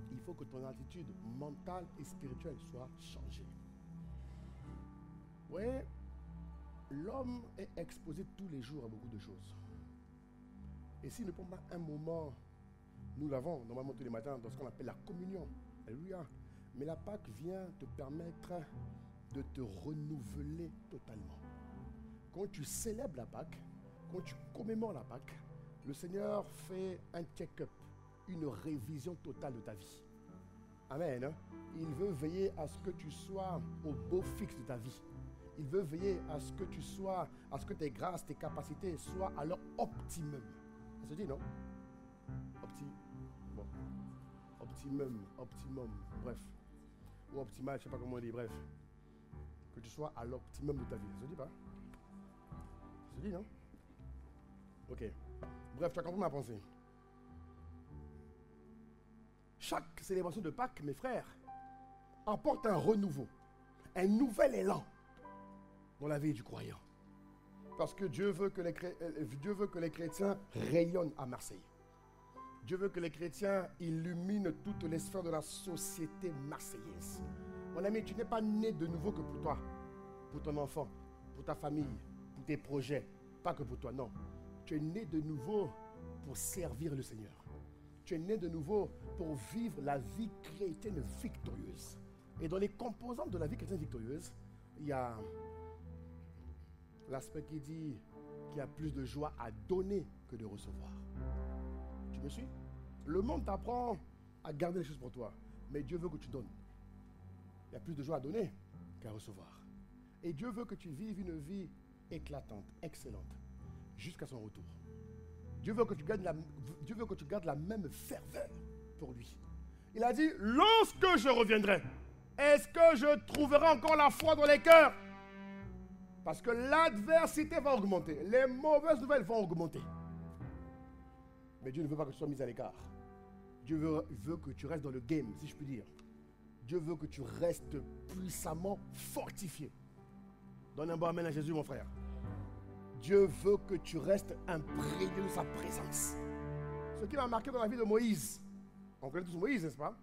Il faut que ton attitude mentale et spirituelle soit changée. Oui, l'homme est exposé tous les jours à beaucoup de choses. Et s'il ne prend pas un moment, nous l'avons normalement tous les matins dans ce qu'on appelle la communion. Alléluia. Mais la Pâque vient te permettre de te renouveler totalement. Quand tu célèbres la Pâque, quand tu commémores la Pâque, le Seigneur fait un check-up, une révision totale de ta vie. Amen. Il veut veiller à ce que tu sois au beau fixe de ta vie. Il veut veiller à ce que tu sois, à ce que tes grâces, tes capacités soient à leur optimum. Ça se dit, non? Optimum, bref. Ou optimal, je ne sais pas comment on dit, bref. Que tu sois à l'optimum de ta vie. Ça se dit pas? Ça se dit, non? Ok. Bref, tu as compris ma pensée. Chaque célébration de Pâques, mes frères, apporte un renouveau, un nouvel élan dans la vie du croyant. Parce que Dieu veut que les chrétiens rayonnent à Marseille. Dieu veut que les chrétiens illuminent toutes les sphères de la société marseillaise. Mon ami, tu n'es pas né de nouveau que pour toi, pour ton enfant, pour ta famille, pour tes projets, pas que pour toi, non. Tu es né de nouveau pour servir le Seigneur. Tu es né de nouveau pour vivre la vie chrétienne victorieuse. Et dans les composantes de la vie chrétienne victorieuse, il y a l'aspect qui dit qu'il y a plus de joie à donner que de recevoir. Tu me suis? Le monde t'apprend à garder les choses pour toi, mais Dieu veut que tu donnes. Il y a plus de joie à donner qu'à recevoir. Et Dieu veut que tu vives une vie éclatante, excellente, jusqu'à son retour. Dieu veut que tu gardes la même ferveur pour lui. Il a dit, lorsque je reviendrai, est-ce que je trouverai encore la foi dans les cœurs? Parce que l'adversité va augmenter. Les mauvaises nouvelles vont augmenter. Mais Dieu ne veut pas que tu sois mis à l'écart. Dieu veut que tu restes dans le game, si je puis dire. Dieu veut que tu restes puissamment fortifié. Donne un bon amen à Jésus, mon frère. Dieu veut que tu restes imprégné de sa présence. Ce qui m'a marqué dans la vie de Moïse. On connaît tous Moïse, n'est-ce pas?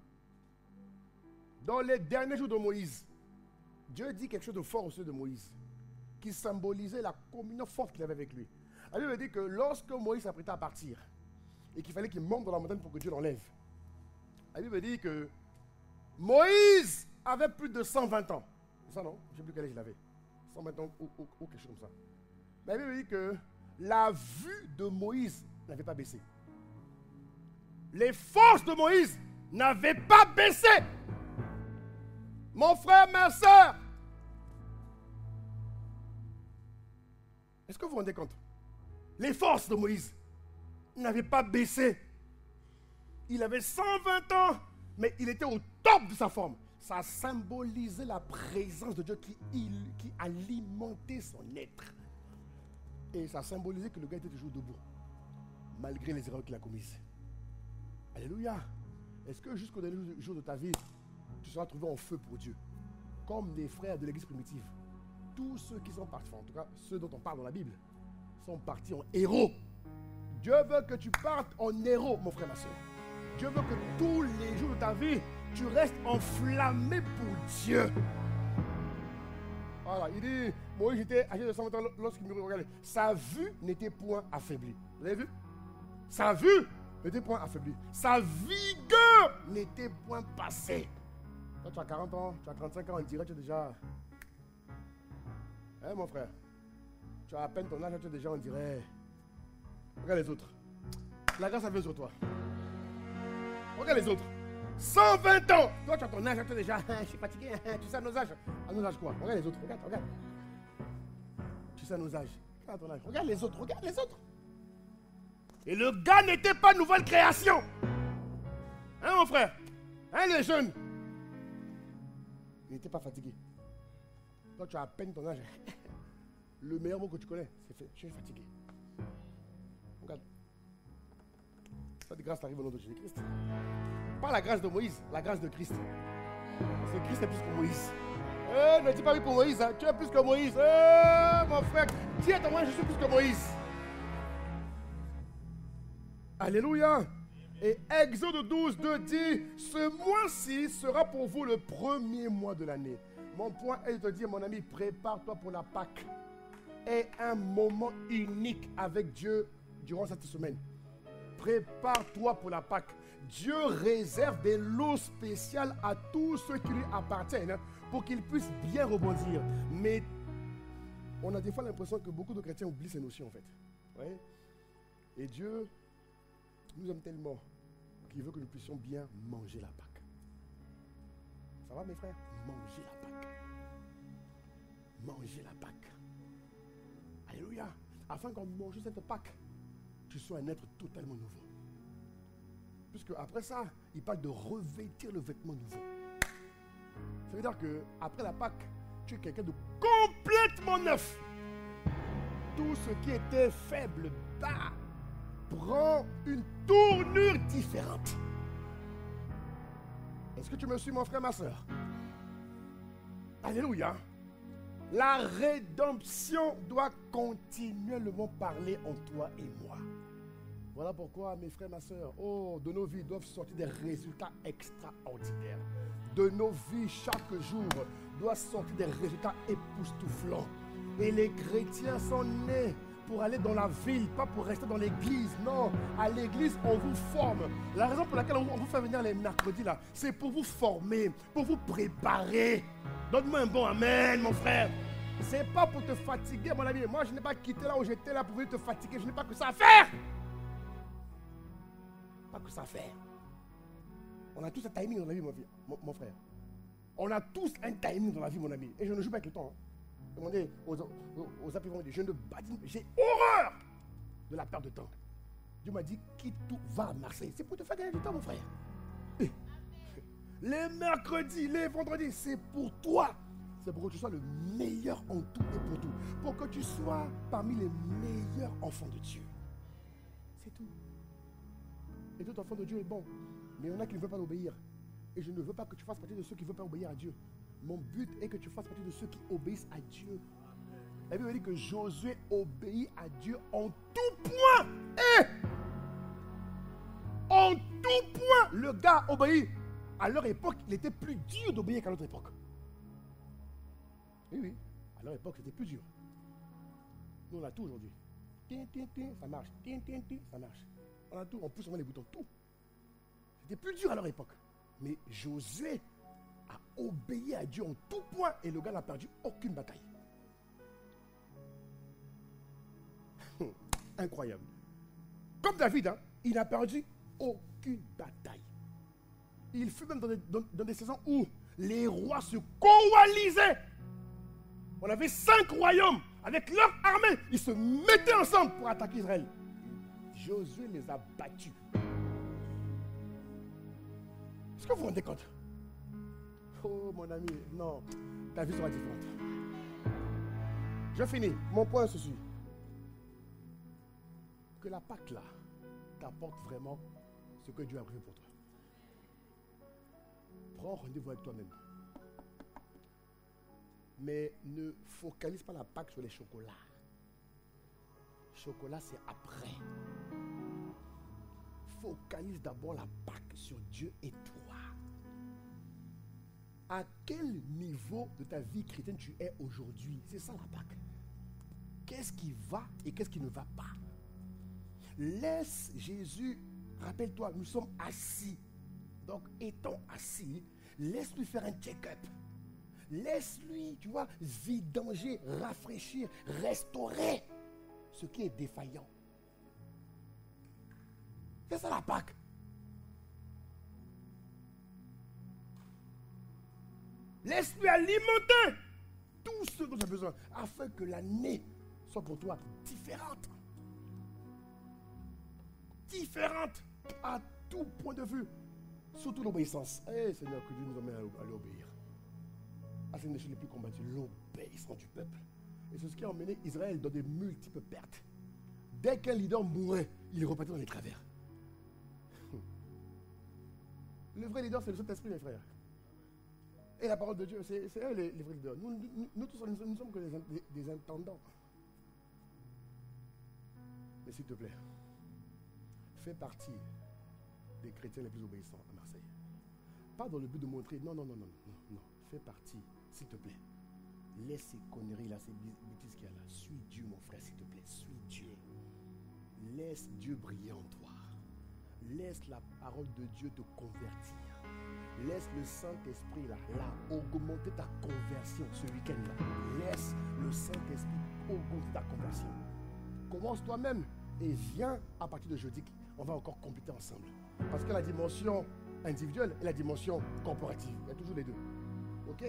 Dans les derniers jours de Moïse, Dieu dit quelque chose de fort au sujet de Moïse, qui symbolisait la communion forte qu'il avait avec lui. La Bible dit que lorsque Moïse s'apprêtait à partir, et qu'il fallait qu'il monte dans la montagne pour que Dieu l'enlève, la Bible dit que Moïse avait plus de 120 ans. C'est ça, non? Je ne sais plus quel âge il avait. 120 ans ou quelque chose comme ça. Mais la Bible dit que la vue de Moïse n'avait pas baissé. Les forces de Moïse n'avaient pas baissé. Mon frère, ma soeur, est-ce que vous vous rendez compte? Les forces de Moïse n'avaient pas baissé. Il avait 120 ans, mais il était au top de sa forme. Ça symbolisait la présence de Dieu qui alimentait son être. Et ça symbolisait que le gars était toujours debout, malgré les erreurs qu'il a commises. Alléluia. Est-ce que jusqu'au dernier jour de ta vie, tu seras trouvé en feu pour Dieu? Comme les frères de l'église primitive. Tous ceux qui sont partis, en tout cas ceux dont on parle dans la Bible, sont partis en héros. Dieu veut que tu partes en héros, mon frère, ma soeur. Dieu veut que tous les jours de ta vie, tu restes enflammé pour Dieu. Voilà, il dit, Moïse était âgé de 120 ans lorsqu'il me regardait. Sa vue n'était point affaiblie. Vous avez vu? Sa vue n'était point affaiblie. Sa vigueur n'était point passée. Quand tu as 40 ans, tu as 35 ans, on dirait que tu es déjà... Hein, mon frère? Tu as à peine ton âge, tu es déjà, on dirait... Regarde les autres. La grâce a vu sur toi. Regarde les autres. 120 ans. Toi, tu as ton âge, tu es déjà... Je suis fatigué. Tu sais à nos âges. À nos âges quoi? Regarde les autres. Regarde. Tu sais à nos âges. Regarde ton âge. Regarde les autres. Regarde les autres. Et le gars n'était pas nouvelle création. Hein, mon frère? Hein, les jeunes? Il n'était pas fatigué. Toi, tu as à peine ton âge. Le meilleur mot que tu connais, c'est fait. Je suis fatigué. Regarde. Cette grâce arrive au nom de Jésus-Christ. Pas la grâce de Moïse, la grâce de Christ. Parce que Christ est plus que Moïse. Ne dis pas oui pour Moïse, hein. Tu es plus que Moïse. Mon frère, dis à ton moi, je suis plus que Moïse. Alléluia. Et Exode 12, 2 dit, ce mois-ci sera pour vous le premier mois de l'année. Mon point est de te dire, mon ami, prépare-toi pour la Pâque. Aie un moment unique avec Dieu durant cette semaine. Prépare-toi pour la Pâque. Dieu réserve des lots spéciaux à tous ceux qui lui appartiennent, hein, pour qu'ils puissent bien rebondir. Mais on a des fois l'impression que beaucoup de chrétiens oublient ces notions en fait. Ouais. Et Dieu nous aime tellement qu'il veut que nous puissions bien manger la Pâque. Ça va mes frères? Manger la Pâque. Manger la Pâque. Alléluia. Afin qu'en mangeant cette Pâque, tu sois un être totalement nouveau. Puisque après ça, il parle de revêtir le vêtement nouveau. Ça veut dire qu'après la Pâque, tu es quelqu'un de complètement neuf. Tout ce qui était faible, bas, prend une tournure différente. Est-ce que tu me suis, mon frère, ma soeur? Alléluia. La rédemption doit continuellement parler en toi et moi. Voilà pourquoi, mes frères, ma soeur, de nos vies doivent sortir des résultats extraordinaires. De nos vies, chaque jour, doivent sortir des résultats époustouflants. Et les chrétiens sont nés pour aller dans la ville, pas pour rester dans l'église. Non, à l'église, on vous forme. La raison pour laquelle on vous fait venir les mercredis, là, c'est pour vous former, pour vous préparer. Donne-moi un bon amen, mon frère. C'est pas pour te fatiguer, mon ami. Moi, je n'ai pas quitté là où j'étais là pour venir te fatiguer. Je n'ai pas que ça à faire. Pas que ça à faire. On a tous un timing dans la vie, mon frère. On a tous un timing dans la vie, mon ami. Et je ne joue pas avec le temps. Demandez aux apprenants, je ne badine, j'ai horreur de la perte de temps. Dieu m'a dit, quitte tout, va à Marseille. C'est pour te faire gagner du temps, mon frère. Les mercredis, les vendredis, c'est pour toi. C'est pour que tu sois le meilleur en tout et pour tout. Pour que tu sois parmi les meilleurs enfants de Dieu. C'est tout. Et tout enfant de Dieu est bon. Mais il y en a qui ne veulent pas l'obéir. Et je ne veux pas que tu fasses partie de ceux qui ne veulent pas obéir à Dieu. Mon but est que tu fasses partie de ceux qui obéissent à Dieu. La Bible dit que Josué obéit à Dieu en tout point. En tout point, le gars obéit. À leur époque, il était plus dur d'obéir qu'à notre époque. Oui, à leur époque, c'était plus dur. Nous, on a tout aujourd'hui. Ça marche. Ça marche. On a tout, on pousse les boutons, tout. C'était plus dur à leur époque. Mais Josué a obéi à Dieu en tout point et le gars n'a perdu aucune bataille. Incroyable. Comme David, hein, il n'a perdu aucune bataille. Il fut même dans des saisons où les rois se coalisaient. On avait 5 royaumes avec leur armée. Ils se mettaient ensemble pour attaquer Israël. Josué les a battus. Est-ce que vous vous rendez compte? Oh mon ami, non, ta vie sera différente. Je finis. Mon point est ceci. que la Pâque là t'apporte vraiment ce que Dieu a prévu pour toi. Prends rendez-vous avec toi-même. Mais ne focalise pas la Pâque sur les chocolats. Chocolat, c'est après. Focalise d'abord la Pâque sur Dieu et toi. À quel niveau de ta vie chrétienne tu es aujourd'hui? C'est ça la Pâque. Qu'est-ce qui va et qu'est-ce qui ne va pas? Laisse Jésus, rappelle-toi, nous sommes assis. Donc, étant assis, laisse-lui faire un check-up. Laisse-lui, tu vois, vidanger, rafraîchir, restaurer ce qui est défaillant. C'est ça la Pâque. Laisse-lui alimenter tout ce dont tu as besoin afin que l'année soit pour toi différente. Différente à tout point de vue. Surtout l'obéissance. Eh Seigneur, que Dieu nous emmène à l'obéir. Ah, c'est une des choses les plus combattues, l'obéissance du peuple. Et c'est ce qui a emmené Israël dans de multiples pertes. Dès qu'un leader mourait, il repartait dans les travers. Le vrai leader, c'est le Saint-Esprit, mes frères. Et la parole de Dieu, c'est eux les vrais leaders. Nous tous, nous sommes que des intendants. Mais s'il te plaît, fais partie des chrétiens les plus obéissants à Marseille. Pas dans le but de montrer, non. Fais partie, s'il te plaît. Laisse ces conneries là, ces bêtises qu'il y a là. Suis Dieu, mon frère, s'il te plaît. Suis Dieu. Laisse Dieu briller en toi. Laisse la parole de Dieu te convertir. Laisse le Saint-Esprit là augmenter ta conversion ce week-end là. Laisse le Saint-Esprit augmenter ta conversion. Commence toi-même et viens à partir de jeudi. On va encore compléter ensemble. Parce que la dimension individuelle et la dimension corporative, il y a toujours les deux. Ok?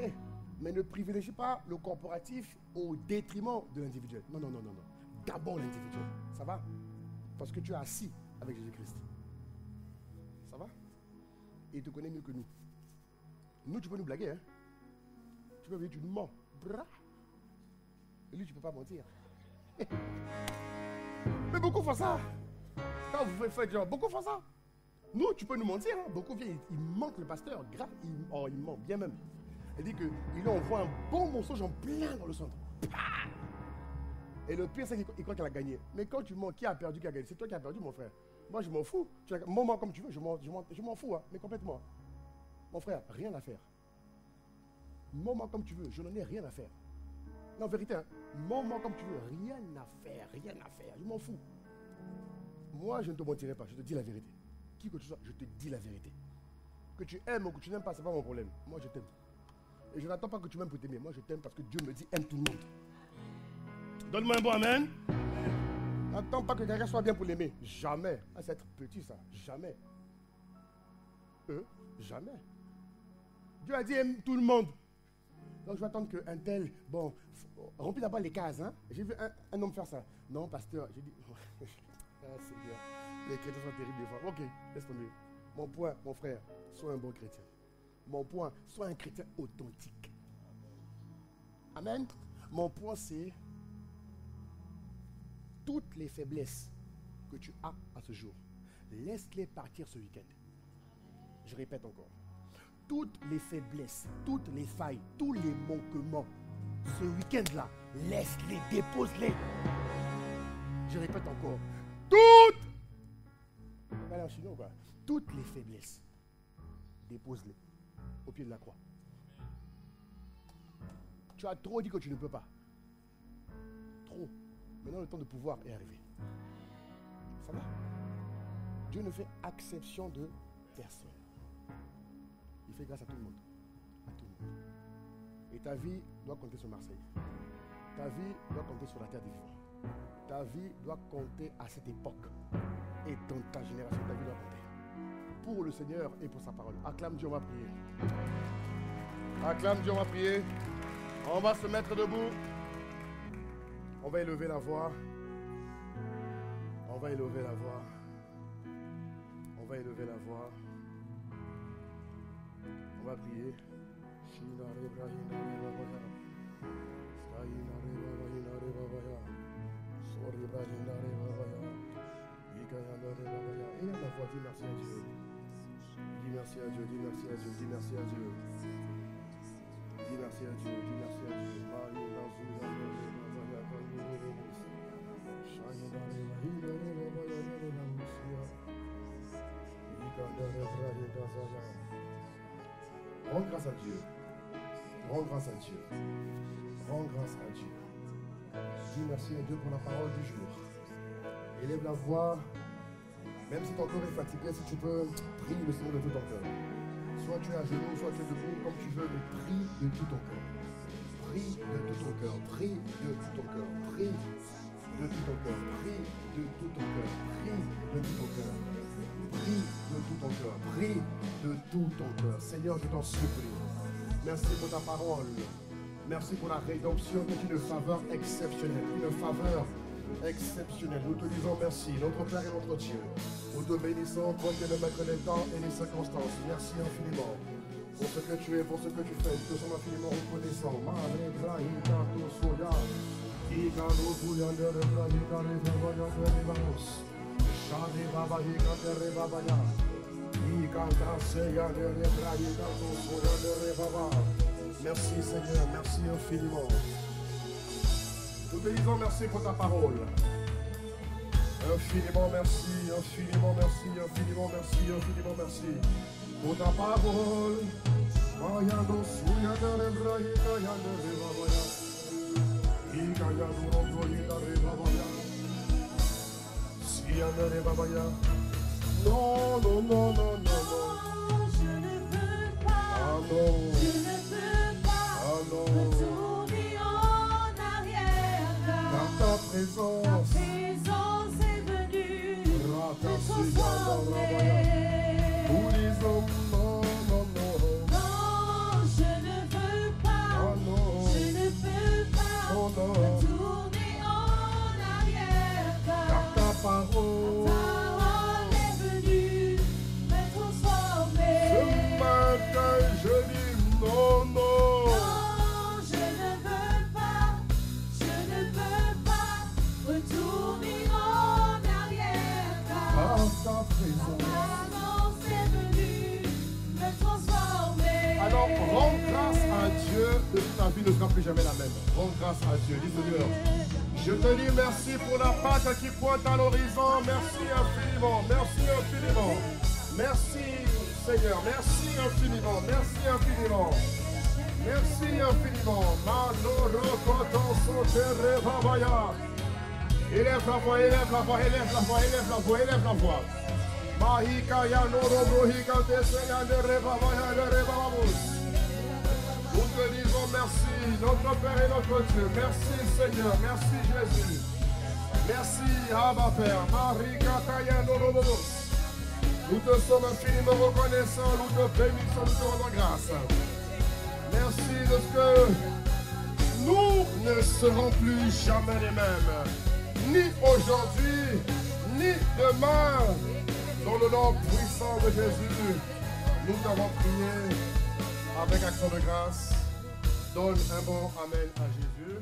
Mais ne privilégie pas le corporatif au détriment de l'individuel. Non. D'abord l'individuel. Ça va? Parce que tu es assis avec Jésus-Christ. Ça va? Et il te connaît mieux que nous. Nous, tu peux nous blaguer, hein? Tu peux venir, tu nous mens. Bra. Et lui, tu ne peux pas mentir. Mais beaucoup font ça. Quand vous faites genre, beaucoup font ça. Nous, tu peux nous mentir, hein? Beaucoup viennent, ils mentent le pasteur. Grave, il ment, bien même. Il dit qu'il lui envoie un bon mensonge en plein dans le centre. Et le pire, c'est qu'il croit qu'elle a gagné. Mais quand tu mens, qui a perdu, qui a gagné? C'est toi qui as perdu, mon frère. Moi, je m'en fous. Mens-moi comme tu veux, je m'en fous, hein, mais complètement. Mon frère, rien à faire. Mens-moi comme tu veux, je n'en ai rien à faire. Non, vérité, hein, mens-moi comme tu veux, rien à faire, je m'en fous. Moi, je ne te mentirai pas, je te dis la vérité. Qui que tu sois, je te dis la vérité. Que tu aimes ou que tu n'aimes pas, ce n'est pas mon problème. Moi, je t'aime. Et je n'attends pas que tu m'aimes pour t'aimer. Moi, je t'aime parce que Dieu me dit aime tout le monde. Donne-moi un bon amen. N'attends pas que quelqu'un soit bien pour l'aimer. Jamais. Ah, c'est être petit, ça. Jamais. Jamais. Dieu a dit aime tout le monde. Donc, je vais attendre qu'un tel, bon, remplis d'abord les cases. Hein? J'ai vu un homme faire ça. Non, pasteur, j'ai dit, ah, Seigneur, les chrétiens sont terribles des fois. Ok, laisse tomber. Mon point, mon frère, sois un bon chrétien. Mon point, sois un chrétien authentique. Amen. Mon point, c'est toutes les faiblesses que tu as à ce jour, laisse-les partir ce week-end. Je répète encore. Toutes les faiblesses, toutes les failles, tous les manquements, ce week-end-là, laisse-les, dépose-les. Je répète encore. Toutes les faiblesses, dépose-les au pied de la croix. Tu as trop dit que tu ne peux pas. Trop. Maintenant, le temps de pouvoir est arrivé. Ça va? Dieu ne fait exception de personne. Il fait grâce à tout le monde. À tout le monde. Et ta vie doit compter sur Marseille. Ta vie doit compter sur la terre des vivants. Ta vie doit compter à cette époque. Et dans ta génération, ta vie doit compter. Pour le Seigneur et pour sa parole. Acclame Dieu, on va prier. Acclame Dieu, on va prier. On va se mettre debout. On va élever la voix. On va élever la voix. On va élever la voix. On va prier. fois, dis merci à Dieu. Dis merci à Dieu, dis merci à Dieu, dis merci à Dieu. Dis merci à Dieu, dis merci à Dieu. Rends grâce à Dieu. Rends grâce à Dieu. Rends grâce à Dieu. Dis merci à Dieu pour la parole du jour. Élève la voix. Même si ton corps est fatigué, si tu peux, prie le Seigneur de tout ton cœur. Soit tu es à genoux, soit tu es debout, comme tu veux, mais prie de tout ton cœur. Prie de tout ton cœur. Prie de tout ton cœur. Prie de tout ton cœur. Prie de tout ton cœur. Prie de tout ton cœur. Prie de tout ton cœur. Prie de tout ton cœur. Seigneur, je t'en supplie. Merci pour ta parole. Merci pour la rédemption qui est une faveur exceptionnelle. Une faveur exceptionnelle. Nous te disons merci, notre Père et notre Dieu. Nous te bénissons, toi qui es le maître des temps et des circonstances. Merci infiniment pour ce que tu es, pour ce que tu fais. Nous te sommes infiniment reconnaissants. Merci Seigneur, merci infiniment. Nous te disons merci pour ta parole. Infiniment merci, infiniment merci, infiniment merci, infiniment merci. Pour ta parole. Non, non, non, non, non, non. Je ne veux pas. Ah non. Je ne veux pas. Ah non. Retourner en arrière. Car ta Ta présence. présence est venue me transformer. Nous disons non, non, non. Non, je ne veux pas. Ah non. Je ne veux pas. Oh non. Retourner en arrière. Car ta parole. Parole est venue me transformer. Ce matin, je dis non, non. Non, je ne veux pas, je ne veux pas retourner en arrière. Par ta présence. Parole est venue me transformer. Alors, rends grâce à Dieu de ta vie ne sera plus jamais la même. Rends grâce à Dieu. Dis Seigneur, je te dis merci pour la Pâque qui pointe à l'horizon. Merci infiniment. Merci infiniment. Merci Seigneur. Merci infiniment. Merci infiniment. Merci infiniment. Élève la voix, élève la voix, élève la voix, élève la voix, élève la voix. Mahika ya noro brohika teseya de rebabaya de rebabamos. Nous te disons merci, notre Père et notre Dieu. Merci Seigneur, merci Jésus. Merci Abba Père. Marika kaya noro bobos. Nous te sommes infiniment reconnaissants, nous te bénissons, nous te rendons grâce. Merci de ce que nous ne serons plus jamais les mêmes. Ni aujourd'hui, ni demain. Dans le nom puissant de Jésus, nous t'avons prié avec action de grâce. Donne un bon Amen à Jésus.